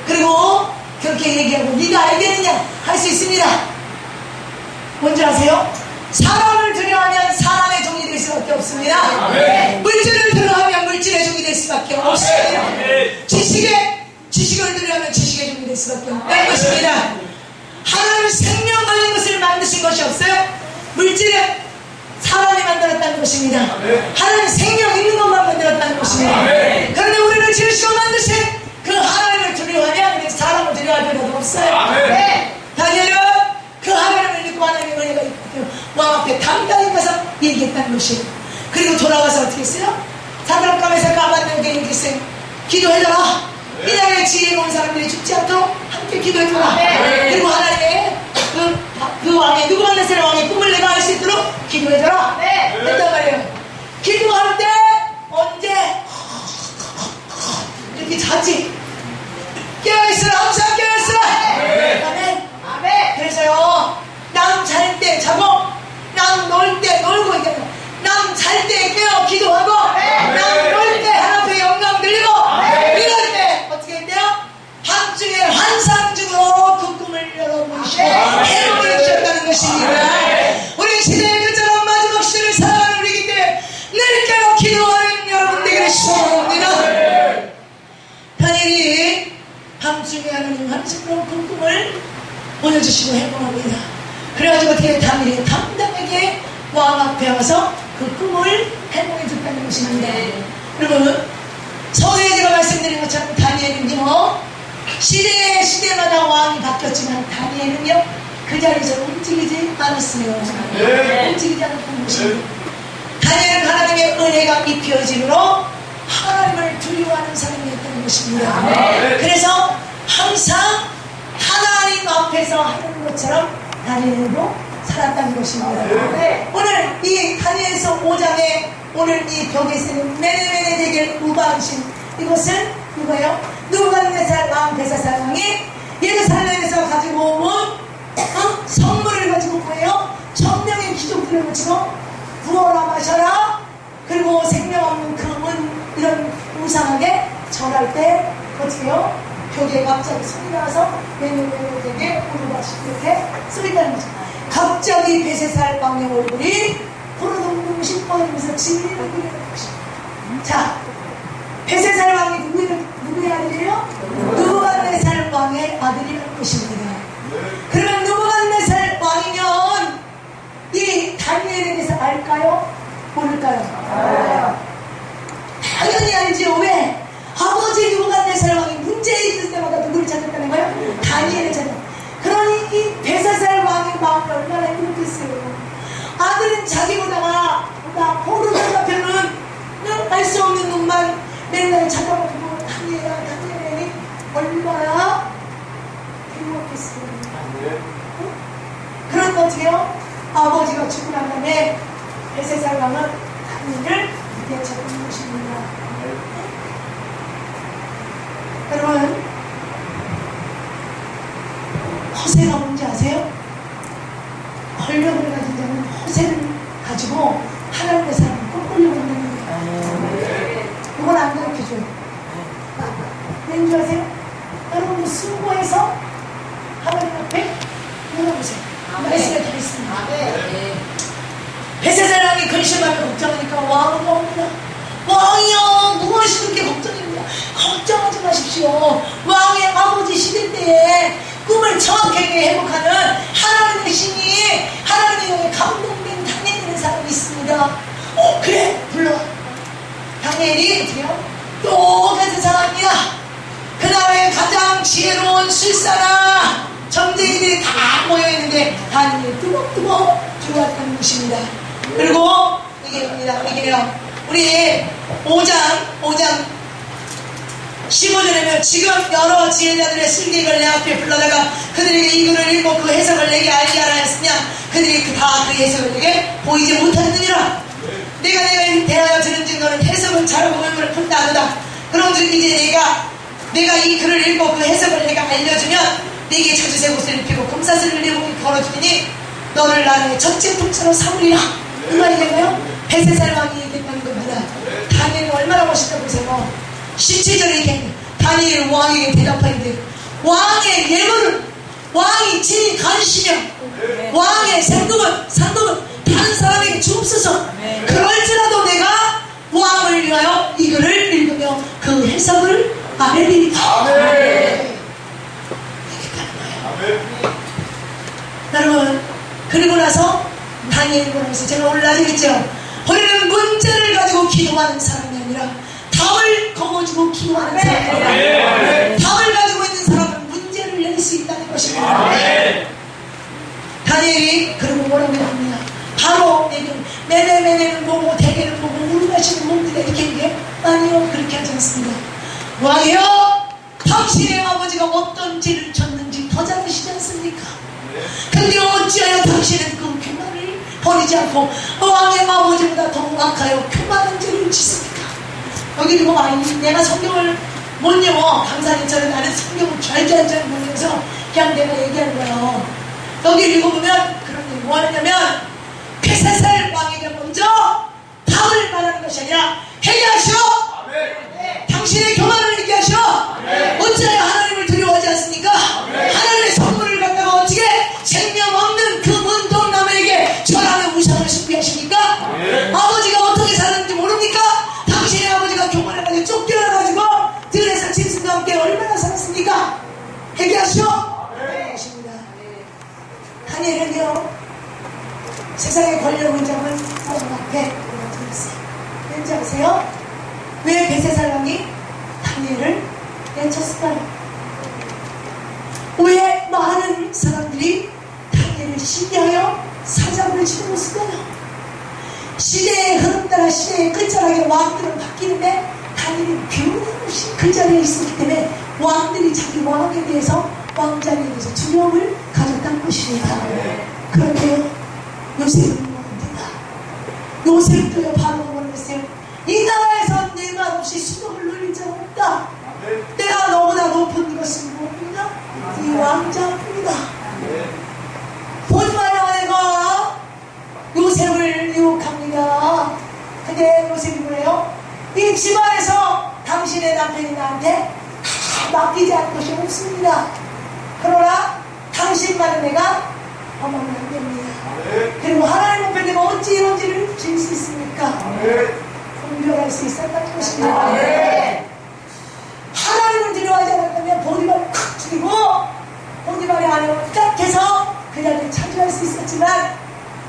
그리고 그렇게 얘기하고 네가 알겠느냐 할 수 있습니다. 뭔지 아세요? 사람을 두려워하면 사람의 종이 될 수밖에 없습니다. 물질을 두려워하면 물질의 종이 될 수밖에 없습니다. 지식을 두려워하면 지식의 종이 될 수밖에 없다는 것입니다. 하나님 생명 가진 것을 만드신 것이 없어요. 물질은 사람이 만들었다는 것입니다. 하나님 생명 있는 것만 만들었다는 것입니다. 그런데 우리를 지으시고 만드신 그 하나님을 두려워하면 사람을 두려워할 필요도 없어요. 다니엘은 그 하나님을 믿고 하나님의 은혜가 있고 왕 앞에 당당히 가서 얘기했다는 것이에요. 그리고 돌아와서 어떻게 했어요? 사드락과 메삭과 아벳네고에게 얘기했어요. 기도해줘라. 이 나라의 지혜로운 사람들이 죽지 않도록 함께 기도해줘라. 그리고 하나님의 그 왕의 느부갓네살 왕의 꿈을 내가 알 수 있도록 기도해줘라. 했단 말이에요. 기도할 때 언제 이렇게 자지? 깨어있으라. 항상 깨어있으라. 아멘. 그래서요 남 잘 때 자고 남 놀 때 놀고 남 잘 때 깨어 기도하고 남 놀 때 하나님의 영광 들리고 이럴 때 어떻게 했대요? 밤중에 환상중으로 그 꿈을 열어보시고 해몽해 주셨다는 것입니다. 우리 시대의 끝자락 마지막 시대를 살아가는 우리이기 때문에 늘 깨어 기도 보내주시고 행복합니다. 그래가지고 어떻게 당일에 당당하게 왕 앞에 와서 그 꿈을 행복해 줬다는 것입니다. 여러분, 서두에 제가 말씀드린 것처럼 다니엘은요, 시대마다 왕이 바뀌었지만 다니엘은요, 그 자리에서 움직이지 않았어요. 움직이지 않았던 것입니다. 다니엘은 하나님의 은혜가 입혀짐으로 하나님을 두려워하는 사람이었다는 것입니다. 그래서 항상 하나님 앞에서 하는 것처럼 다니엘도 살았다는 것입니다. 오늘 이 다니엘서 5장에 오늘 이 벽에 쓰는 메네메네 대결 우방신, 이것은 누구예요? 느부갓네살 왕 벨사살 왕이 예루살렘에서 가지고 온 선물을 가지고 뭐예요? 천명의 귀족들을 가지고 부어라 마셔라, 그리고 생명 없는 금은 이런 우상하게 절할 때 어떻게 해요? 벽에 갑자기 손이 나와서 메네메네 대결 우방신 이렇게 쓰인다는 거죠. 갑자기 벨사살 왕의 얼굴이 부르동둥 뻗으면서 진리를 그리는 것입니다. 자, 벨사살 왕이 누구의 아들이에요? 느부갓네살 왕의 아들이라는 것입니다. 그러면 느부갓네살 왕이면 이 다니엘에 대해서 알까요? 모를까요? 알아요. 당연히 알죠. 왜? 아버지 느부갓네살 왕이 문제 있을 때마다 누구를 찾았다는 거예요? 다니엘을 찾았다. 그러니 이 벨사살 왕의 마음이 얼마나 힘들겠어요. 아들은 자기보다가 포르투갈 앞에는 알 수 없는 놈만 맨날 찾아가지고 다니엘이 얼마나 행복했어요. 그런 거지요. 아버지가 죽고 난 다음에 벨사살 왕은 다니엘을 되찾은 것입니다. 여러분, 허세가 뭔지 아세요? 권력을 가진 자는 허세를 가지고 하나님의 사람을 꼴보려고 한다는 거예요. 이건 안 가르쳐줘요. 왠지 아세요? 여러분도 수고해서 하나님 앞에 물어보세요. 말씀에 다 있습니다. 벨사살 왕이 근심하며 걱정하니까 왕은 옵니다. 왕이요, 무엇이 그렇게 걱정입니다. 걱정하지 마십시오. 왕의 아버지 시대 때에 꿈을 정확하게 회복하는 하나님의 신이, 하나님의 감동된 다니엘이라는 사람이 있습니다. 그래, 불러와. 다니엘이 어떻게요? 똑같은 사람이야. 그 나라의 가장 지혜로운 술사나 점쟁이들이 다 모여있는데 다니엘이 뚜벅뚜벅 들어왔다는 것입니다. 그리고 이게요. 우리 5장 15절에는 지금 여러 지혜자들의 슬기를 내 앞에 불러다가 그들에게 이 글을 읽고 그 해석을 내게 알게 하라 했으냐, 그들이 다 그 해석을 내게 보이지 못하느니라. 내가 대하여 들은즉 너는 해석을 잘하고 의문을 푼다하다. 그런즉 이제 내가 이 글을 읽고 그 해석을 내가 알려주면 네게 자주새 옷을 입히고 금사슬을 네 몸에 걸어주니 너를 나의 첫째 통째로 삼으리라. 누가 얘기해요? 벨사살 왕이 얘기했다는 겁니다. 다니엘이 얼마나 멋있다 보세요. 17절에 이렇게 다니엘 왕에게 대답하는데, 왕의 예물은 왕이 친히 가르치며 왕의 상급은 다른 사람에게 주옵소서. 그럴지라도 내가 왕을 위하여 이 글을 읽으며 그 해석을 알리리다. 여러분, 그리고 나서 다니엘이 보면서 제가 오늘 나중했죠. 우리는 문제를 가지고 기도하는 사람이 아니라 답을 거머쥐고 기도하는 사람이에요. 답을 가지고 있는 사람은 문제를 낼 수 있다는 것입니다. 다니엘이 그러고 뭐라고 합니다. 바로 메네메네는 뭐고 대개는 뭐고 우르가시는 뭡니다 이렇게 얘기해? 아니요, 그렇게 하지 않습니다. 왕이여, 당신의 아버지가 어떤 죄를 졌는지 더 잘 아시지 않습니까? 근데 어찌하여 당신은 그 교만을 버리지 않고 왕의 아버지보다 더 악하여 교만한 죄를 짓습니까? 여기 보고 내가 성경을 못 읽어. 강사님처럼 나는 성경을 잘 보면서 그냥 내가 얘기하는 거예요. 여기 읽어보면 그런 게 뭐 하냐면 벨사살 왕에게 먼저 답을 말하는 것이 아니라 회개하시오. 당신의 교만을 얘기하시오. 어찌하여 하나님을 두려워하지 않습니까? 하나님의 선물을 갖다가 어떻게 생명 없는 그 문동나무에게 절하는 우상을 숭배하십니까? 아버지가 어떻게 사는지 모릅니까? 당신의 아버지가 교만해가지고 쫓겨나가지고 들에서 짐승과 함께 얼마나 살았습니까? 회개하시오. 회개하십니다. 세상의 권력을 잡은 왕 앞에 내어드렸어요. 왠지 아세요? 왜 벨사살 왕이 다니엘을 내쳤을까요? 왜 많은 사람들이 다니엘을 신뢰하여 사자굴에 집어넣었을까요? 시대의 흐름 따라 시대의 끝자락에 왕들은 바뀌는데 다니엘이 변함없이 그 자리에 있었기 때문에 왕들이 자기 왕에 대해서 왕자리에 대해서 두려움을 가졌다는 것입니다. 그런데요, 요셉은 뭐합니다. 요셉도요 바로가 말했어요. 이 나라에서 내가 없이 수dom을 놀릴 자가 없다. 내가 너보다 높은 이것은 무엇입니다? 이 왕자입니다. 보지 마라, 내가 요셉을 유혹합니다. 근데 요셉이 뭐예요? 이 집안에서 당신의 남편이 나한테 맡기지 않을 것이 없습니다. 그러나 당신만은 내가 범하면 안 됩니다. 그리고 하나님 앞에 내가 어찌 이런 죄를 지을 수 있습니까? 분별할 수 있었다는 것입니다. 하나님을 두려워하지 않았다면 보디발을 탁 죽이고 보디발의 아내를 딱 해서 그 자리를 차지할 수 있었지만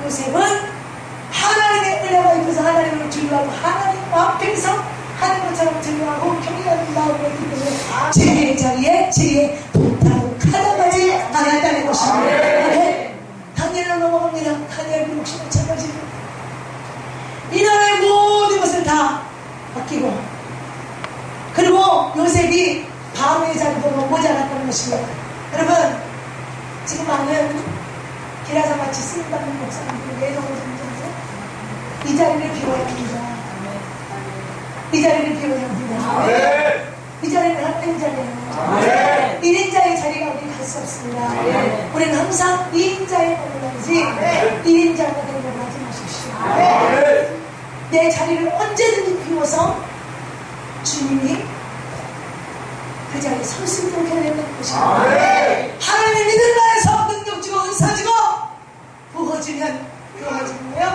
요셉은 하나님의 은혜가 있어서 하나님을 두려워하고 하나님 앞에서 하나님처럼 두려워하고 경외하는 마음을 했기 때문에 제 자리에 제 도타로 가담하지 않았다는 것입니다. 다니엘로 넘어갑니다. 다니엘 65차까지 이 나라의 모든 것을 다 맡기고, 그리고 요셉이 바로의 자리보다 모자랐다는 것입니다. 여러분, 지금 많은 기라사같이 쓰임받는 목사님들이 예정을 준비하죠. 이 자리를 비워야 합니다. 이 자리를 비워야 합니다. 이 자리는 하나님 자리예요. 1인자의 자리가 우리 갈 수 없습니다. 우리는 항상 2인자의 머물러야지 1인자가 되려고 하지 마십시오. 내 자리를 언제든지 비워서 주님이 그 자리에 설 수 있도록 해야 된다는 것입니다. 하나님의 믿음 나라에서 능력 주고 은사 주고 부어주면 부어주는 거예요.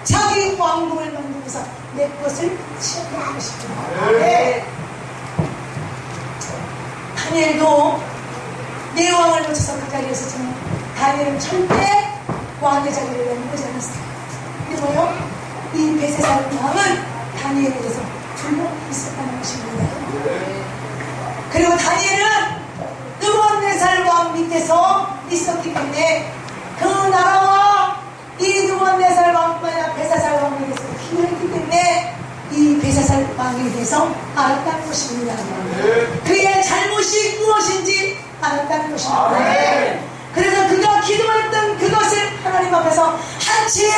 자기 왕국을 만들면서 내 것을 취한다는 것입니다. 다니엘도 내 왕을 거쳐서 그 자리에 있었지만 다니엘은 절대 왕의 자리를 넘기지 않았어요. 근데 뭐요? 이 벨사살 왕은 다니엘에 대해서 두려움이 있었다는 것입니다. 그리고 다니엘은 느부갓네살 왕 밑에서 있었기 때문에 그 나라와 이 느부갓네살 왕뿐만 아니라 벨사살 왕에 대해서 필요했기 때문에 이 벨사살 왕에 대해서 알았다는 것입니다. 그의 잘못이 무엇인지 알았다는 것입니다. 그래서 그가 기도했던 그것을 하나님 앞에서 한치의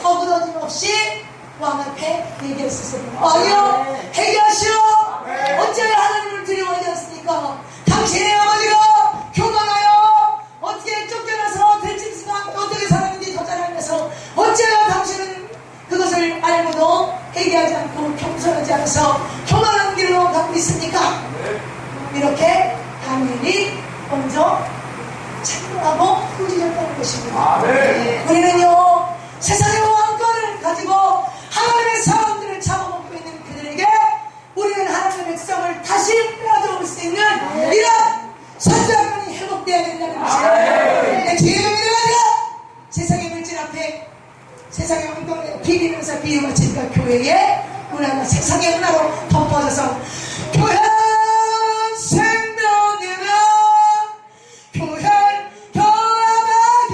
거부러짐 없이 왕 앞에 얘기할 수 있습니다. 왕이여, 회개하시오. 어찌하여 하나님을 두려워하지 않습니까? 당신의 아버지가 교만하여 어떻게 쫓겨나서 들짐승과 어떻게 사람인지 더 잘하면서 어찌하여 당신은 그것을 알고도 회개하지 않고 겸손하지 않아서 교만한 길로 가고 있습니까? 이렇게 다니엘이 먼저 찬송하고 꾸짖었다는 것입니다. 우리는요, 세상의 왕권을 가지고 하나님의 사람들을 잡아먹고 있는 그들에게 우리는 하나님의 백성을 다시 빼앗아올 수 있는 이런 선자권이 회복되어야 된다는 것입니다. 내 죄의 명예가 아니라 세상의 물질 앞에 세상의 왕권을 비비면서 비유마치니까 교회의 문화가 세상의 문화로 덮어져서 교회 생명이라 교회 결합하게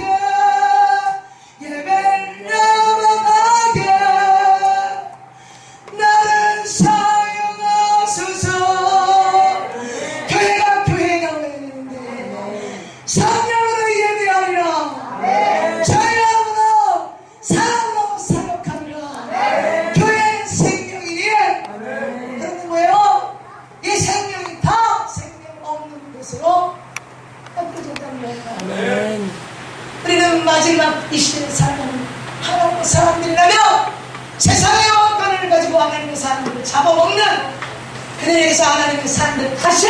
예배를 나가게 나를 사용하소서. 교회가 교회가 되어야 되는데 성령으로 예배하리라, 저희하고 사랑으로 사역하리라. 교회는 생명이니 그런데 뭐예요? 이 생명이 다 생명 없는 곳으로 꺾여진다는 거예요. 우리는 마지막 이 시대를 살아가는 하나님의 사람들이라면 세상의 왕권을 가지고 하나님의 사람들을 잡아먹는 그들에게서 하나님의 사람들을 다시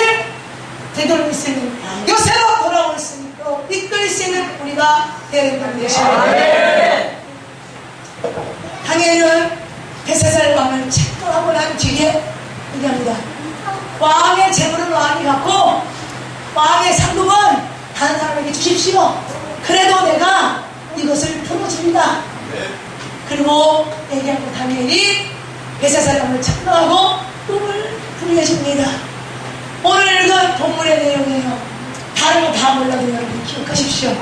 되돌릴 수 있는 요새로 돌아올 수 있고 이끌 수 있는 우리가 되어야 된다는 것입니다. 다니엘은 벨사살 왕을 책망하고 난 뒤에 얘기합니다. 왕의 재물은 왕이 갖고 왕의 상금은 다른 사람에게 주십시오. 그래도 내가 이것을 풀어줍니다. 그리고 얘기하고 다니엘이 베사사람을 참가하고 꿈을 부여줍니다. 오늘 읽은 본문의 내용이에요. 다른 거 다 몰라도 여러분 기억하십시오.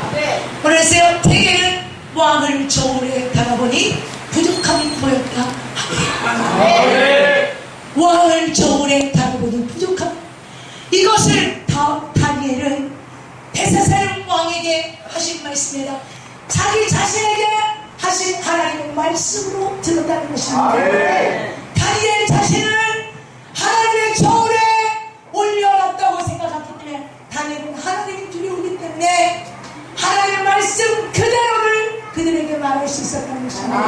오늘 쓰여 대개는 왕을 저울에 달아보니 부족함이 보였다. 왕을 저울에 달아보니 부족함. 이것을 다니엘은 베사사람 왕에게 하신 말씀이다. 자기 자신에게 하신 하나님의 말씀으로 들었다는 것입니다. 다니엘 자신을 하나님의 저울에 올려놨다고 생각하기 때문에 다니엘은 하나님이 두려우기 때문에 하나님의 말씀 그대로를 그들에게 말할 수 있었다는 것입니다.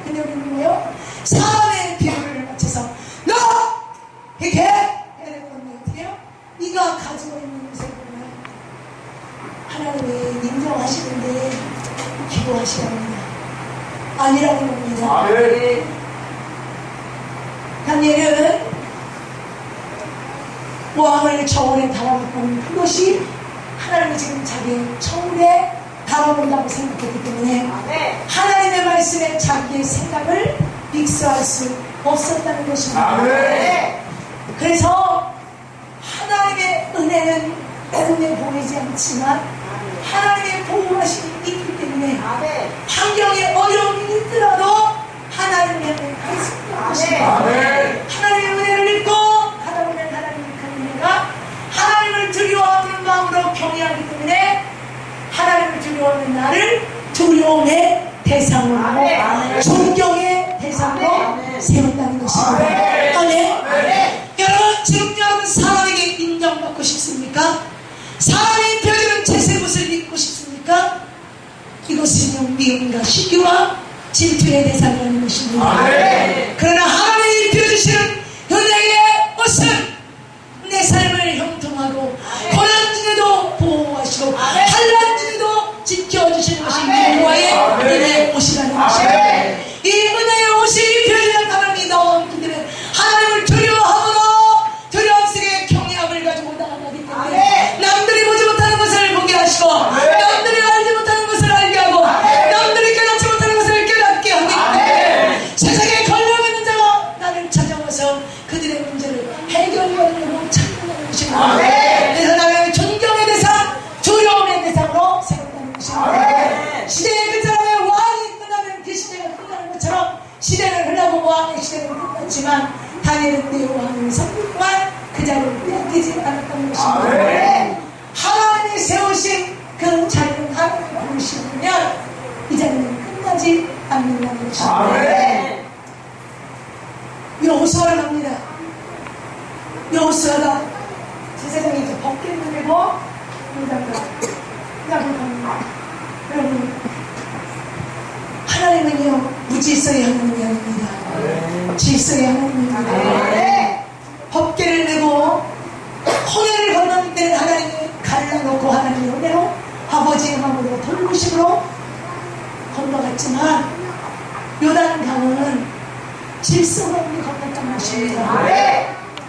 근데 우리는 뭐요? 사람의 비유를 맞춰서 너 이렇게 해야 될 건데 어떻게 해요? 네가 가지고 있는 것을 보면 하나님이 인정하시는데 기도하시랍니다. 아니라는 겁니다. 다니엘은 왕을 저울에 달아놓고 그것이 하나님이 지금 자기의 저울에 달아놓는다고 생각했기 때문에 하나님의 말씀에 자기의 생각을 믹스할 수 없었다는 것입니다. 그래서 하나님의 은혜는 눈에 보이지 않지만 하나님의 보호하심이 있기 때문에 환경에 어려움이 있더라도 하나님의 은혜를 할 수 있는 것입니다. 하나님의 은혜를 믿고 가다 보면 하나님의 그 은혜가 하나님을 두려워하는 마음으로 경외하기 때문에 하나님을 두려워하는 나를 두려움의 대상으로 존경의 대상으로 세운다는 것입니다. 아멘. 여러분 지금 여러분 사람에게 인정받고 싶습니까? 사람이 펴주는 제세굿을 믿고 싶습니까? 이것은 미움과 시기와 질투의 대상이라는 것입니다. 그러나 하나님이 펴주시는 은혜의 옷은 내 삶을 형통하고 고난 중에도 보호하시고 환난 중에도 지켜주시는 것이 여호와의 은혜의 옷이라는 것입니다. 이 은혜의 옷이 입혀지는 사람이 나와 있기 때문에 하나님을 두려워함으로 두려움 속에 경외함을 가지고 나아가기 때문에 남들이 보지 못하는 것을 보게 하시고 남들이 알지 못하는 것을 알게 하고 남들이 깨닫지 못하는 것을 깨닫게 하기 때문에 세상에 걸려있는 자가 나를 찾아와서 그들의 문제를 해결하려고 찾는 것입니다. 그래서 나를 존경의 대상, 두려움의 대상으로 세운다는 것입니다. 시대의 그 사람의 왕이 끝나면 그 시대가 끝나는 것처럼 시대는 흘러고 왕의 시대는 끝났지만 다니엘은 내 왕을 섬기지만 그 자리를 빼앗기지 않았다는 것입니다. 하나님이 세우신 그 자리는 하나님이 부르시면 이 자리는 끝나지 않는다는 것입니다. 여호수아를 합니다. 여호수아가 제사장이 이제 벗기를 내고 요단과 야곱을 갑니다. 여러분 하나님은요 무질서의 하나님이 아닙니다. 질서의 하나님입니다. 법궤를 메고 홍해를 건너는 때는 하나님이 갈라놓고 하나님의 은혜로 아버지의 마음으로 돌보심으로 건너갔지만 요단강은 질서가 없는 건넜던 것입니다.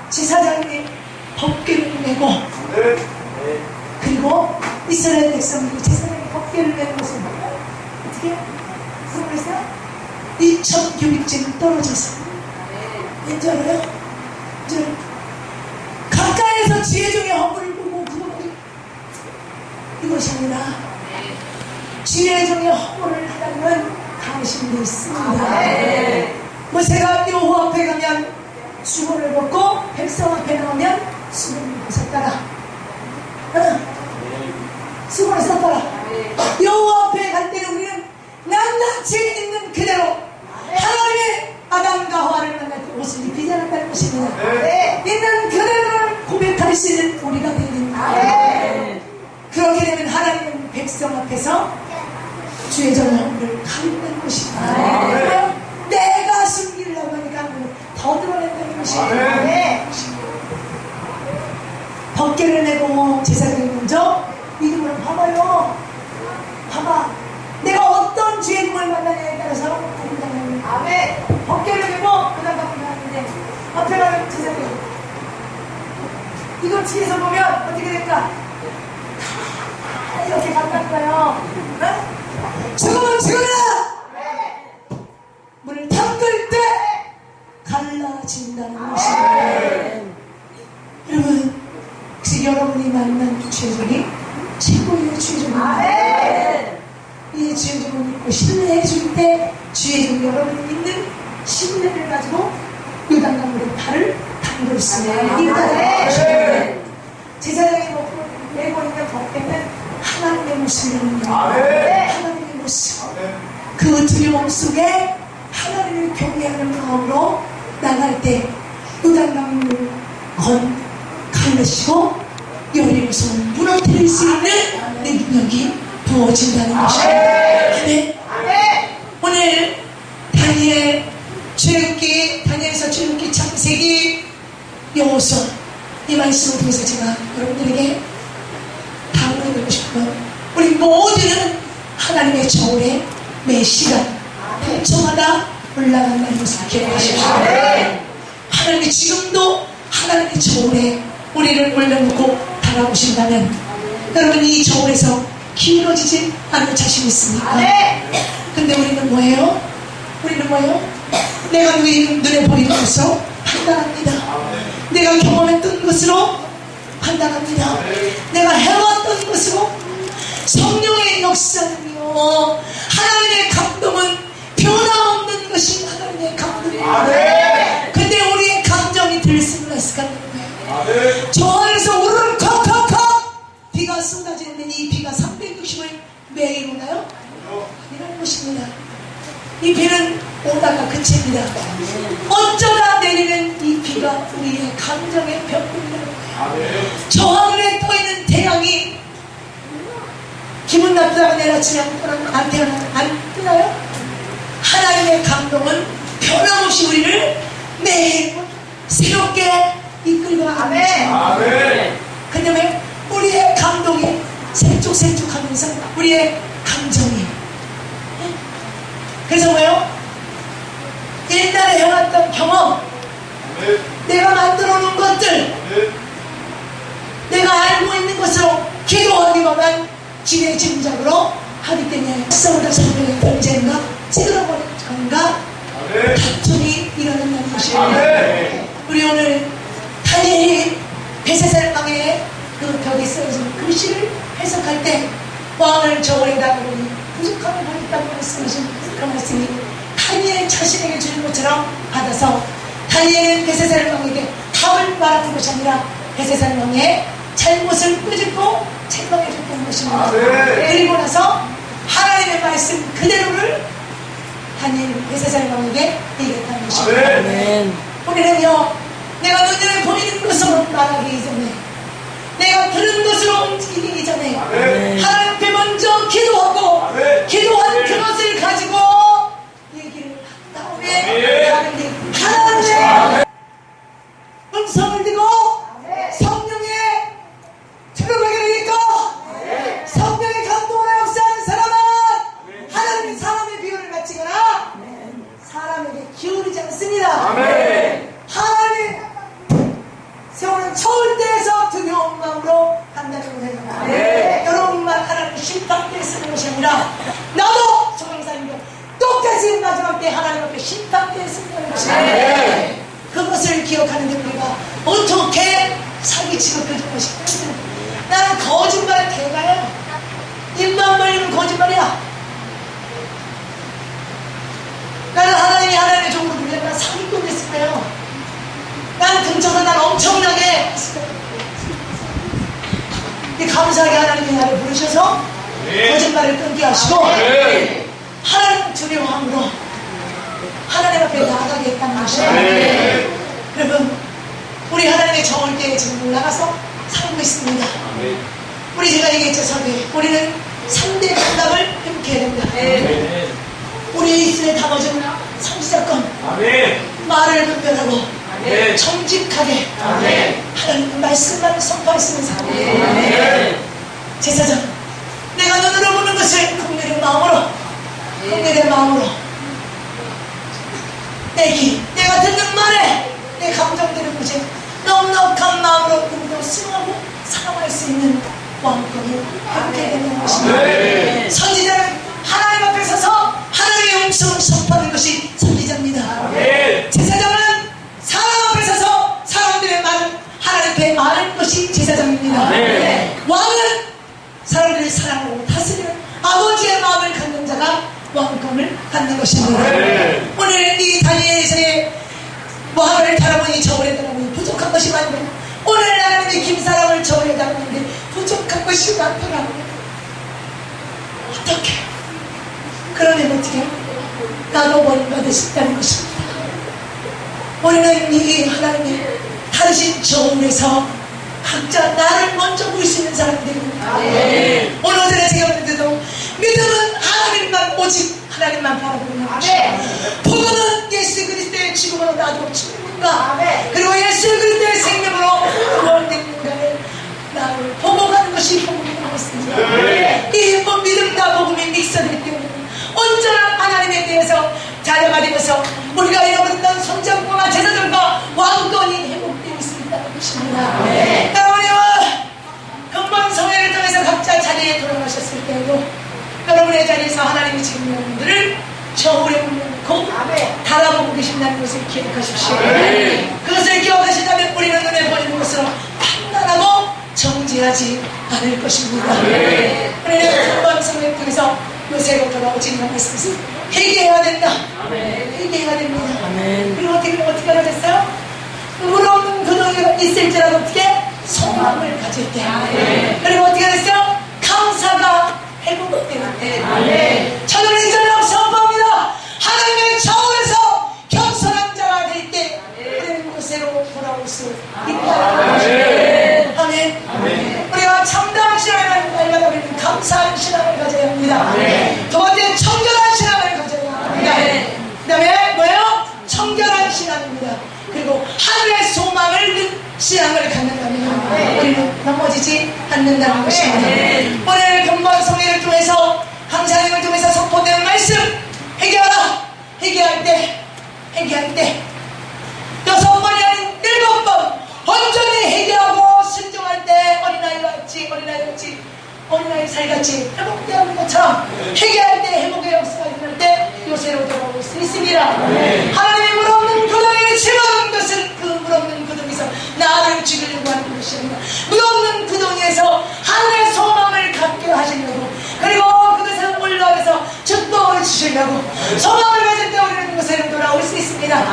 지사장이 법궤를 메고 그리고 이스라엘 백성들이 제사장이 법궤를 메는 것을 보면 어떻게 그러면서 2000규빗쯤 떨어져서 왠지 알아요? 가까이에서 지혜종의 허물을 보고 그것이 이것이 아니라 지혜종의 허물을 하다는 당신도 있습니다. 모세가 여호와 앞에 가면 수건을 벗고 백성 앞에 나오면 수건을 벗었다가 수건을 썼다가 여호와 앞에 갈 때는 우리는 낱낱이 있는 그대로 하나님의 아담과 하와를 만날 때 옷을 입히지 않았다는 것입니다. 있는 그대로를 고백할 수 있는 우리가 되야 됩니다. 그렇게 되면 하나님은 백성 앞에서 주의 정함을 가린다는 것입니다. 내가 숨기려고 하니까 더 드러낸다는 것입니다. 법궤를 내고 제사장이 먼저 믿음으로 봐봐요. 봐봐. 내가 어떤 주의 종을 만나냐에 따라서 다른다는 거예요. 법궤를 메고 그 다음 앞에 가는데 앞에 가면 제사장이 이거 뒤에서 보면 어떻게 될까? 다 이렇게 간다니까요. 죽으면 죽으라! 된다는 것입니다. 여러분, 그래서 여러분이 만난 죄종이 최고의 죄종입니다. 이 죄종을 믿고 신뢰해 줄 때 죄종 여러분이 믿는 신뢰를 가지고 요단강물에 발을 담글 수 있다는 것입니다. 제사장이 메고 있는 법대는 하나님의 모습이거든요. 하나님의 모습. 그 두려움 속에 하나님을 경외하는 마음으로 나갈 때 요단강물을 갈라시고 여리고서 무너뜨릴 수 있는 능력이 부어진다는 것입니다. 오늘 다니엘 출애굽기, 다니엘서 출애굽기, 창세기, 여호수아 이 말씀을 통해서 제가 여러분들에게 당부해드리고 싶은 우리 모두는 하나님의 저울에 매 시간 동청하다 올라간다는 것을 기억하십시오. 하나님이 지금도 하나님의 저울에 우리를 올려놓고 달아오신다면 여러분 이 저울에서 기울어지지 않을 자신 있습니까? 근데 우리는 뭐예요? 내가 눈에 보이는 것으로 판단합니다. 내가 경험했던 것으로 판단합니다. 내가 해왔던 것으로. 성령의 역사는요, 하나님의 감동은 변함없는 것이 하나님의 감동이에요. 근데 우리의 감정이 들수가 있을까요? 저 안에서 우르르 컥컥컥 비가 쏟아지는데 이 비가 360을 매일 오나요? 아니라는 것입니다. 이 비는 오다가 그칩니다. 어쩌다 내리는 이 비가 우리의 감정의 벽돌이라는 거예요. 저 하늘에 떠있는 태양이 기분 나쁘다고 내려치면 안 뜨나요? 하나님의 감동은 변함없이 우리를 매일 새롭게 이끌고 가는 것입니다. 근데 왜 우리의 감동이 생쪽생쪽하면서 우리의 감정이, 그래서 뭐요? 옛날에 해왔던 경험, 내가 만들어 놓은 것들, 내가 알고 있는 것으로 기도하기만 지내짐작으로 하기 때문에 싸우다 성경의 경쟁과 찌그러버린 건가 다툼이 일어난다는 것입니다. 우리 오늘 다니엘이 베세살 방에 그 벽에 쓰여진 글씨를 해석할 때 왕을 저울에다가 보니 부족함을 받았다고 말씀하신 그 말씀이 다니엘 자신에게 주는 것처럼 받아서 다니엘은 베세살 왕에게 답을 말하는 것이 아니라 베세살 왕의 잘못을 끄집고 책망해 줬다는 것입니다. 그리고 나서 하나님의 말씀 그대로를 다니엘 베세살 왕에게 얘기했다는 것입니다. 우리는요, 내가 눈에 보이는 것으로 말하기 이전에, 내가 들은 것으로 움직이기 이전에 하나님 앞에 먼저 기도하고 기도한 그것을 가지고 얘기를 한 다음에 하나님의 음성을 듣고 성령의 트루백을 읽고 성령의 감동으로 역사하는 사람은 하나님이 사람의 비유를 바치거나 사람에게 기울이지 않습니다. 하나님 세우는 절대에서 두려운 마음으로 한다는 거예요. 여러분만 하나님 심판대에 쓰는 것이 아니라 나도 조강사님도 똑같이 마지막 때 하나님 앞에 심판대에 쓴다는 것입니다. 그것을 기억하는데 우리가 어떻게 사기치고 그런 것이 나는 거짓말 대가야. 입만 벌리면 거짓말이야. 나는 하나님이 하나님의 종으로 불려나 사기꾼 됐을 거예요. 난 근처서 난 엄청나게 감사하게 하나님이 나를 부르셔서 거짓말을 끊게 하시고 하나님 두려워함으로 하나님 앞에 나아가게 했다는 것이에요. 여러분, 우리 하나님의 정월대에 지금 올라가서 살고 있습니다. 우리 제가 얘기했죠, 서두에 우리는 3대 감각을 회복해야 됩니다. 우리의 입술에 담아준 상시사건, 말을 분별하고 정직하게 하나님 말씀만 선포했으면서 제사장, 내가 눈으로 보는 것을 긍휼의 마음으로 내가 듣는 말에 내 감정들을 보지 넉넉한 마음으로 우리도 수용하고 사랑할 수 있는 왕권을 함께 되는 것입니다. 선지자는 하나님 앞에 서서 하나님의 음성을 선포하는 것이 선지자입니다. 제사장은 사람 앞에 것이 제사장입니다.
네.
왕은 사람들의 사랑으로 다스리는 아버지의 마음을 갖는 자가 왕권을 갖는 것입니다.
네.
오늘 이 다니엘서의 하늘을 달아보니 저울에 달아보니 부족한 것이 많은데 오늘 하나님의 김사랑을 저울에 달아보는데 부족한 것이 많더라고요. 어떻게 그러면 어떻게 나도 버림받을 수 있다는 것입니다. 우리는 이 하나님의 다르신 저울에서 각자 나를 먼저 볼 수 있는 사람들입니다. 오늘 전에 제가 말했는데도 믿음은 하나님만 오직 하나님만 바라보는 것입니다. 복음은 예수 그리스도의 죽음으로 나도 죽는가 그리고 예수 그리스도의 생명으로 구원된가를 나를 보고 가는 것이 복음인 것입니다. 이 믿음과 복음이 믹서될 때는 온전한 하나님에 대해서 자녀가 되면서 우리가 잃어버렸던 성전과 제사장과 왕권이 회복되어 있습니다. 것입니다. 여러분이 금방성회를 통해서 각자 자리에 돌아가셨을 때에도 여러분의 자리에서 하나님이 지금 여러분들을 저울에 올려놓고 달아보고 계신다는 것을 기억하십시오. 그것을 기억하신다면 우리는 눈에 보이는 것으로 판단하고 정죄하지 않을 것입니다. 우리는 금방성회를 통해서 요새로 돌아오지 않았습니다. 회개해야 된다. 회개해야 됩니다. 그리고 어떻게 하라 했어요? 물없는 그동이가 있을지라도 어떻게 소망을 가질 때. 그리고 어떻게 했어요? 감사가 회복될 때. 저는 이전에 선포합니다. 하나님의 저울에서 겸손한 자가 될 때 우리는 요새로 돌아올 수 있다. 아멘. 우리가 참다한 신앙을 날마다 우리는 감사한 신앙을 가져야 합니다. 두 번째 청결한 신앙을 가져야 합니다. 그 다음에 뭐예요? 청결한 신앙입니다. 그리고 하늘의 소망을 든 신앙을 갖는다면 우리는 넘어지지 않는다는 것입니다. 오늘 금방성회를 통해서 강사님을 통해서 선포된 말씀 회개하라. 회개할 때 6번이 아닌 7번 온전히 회개하고 순종할 때 어린아이 살같이 회복되는 것처럼 회개할 때 회복의 역사가 일어날 때 요새로 돌아올 수 있습니다. 하나님의 물없는 그동에 집어넣은 것은 그 물없는 그동에서 나를 죽이려고 하는 것이 아니라 물없는 그동에서 하늘의 소망을 갖게 하시려고 그리고 그것을 올라가서 축복을 주시려고 소망을 가질 때 우리는 요새로 돌아올 수 있습니다.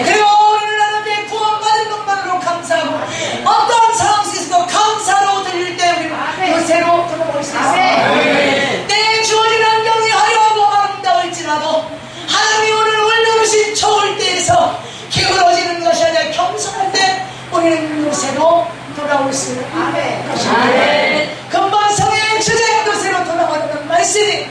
그리고 우리는 하나님의 구원받은 것만으로 감사하고 어떠한 상황 속에서도 감사로 들릴 때 우리는 요새로 돌아올 수 있습니다. 내 주어진 환경이 화려하고 아름다울지라도 하나님이 오늘 올려주신 좋을 때에서 기울어지는 것이 아니라 겸손할 때 우리는 요새로 돌아올 수 있는 것입니다. 금방 성의 주제 요새로 돌아오는 말씀이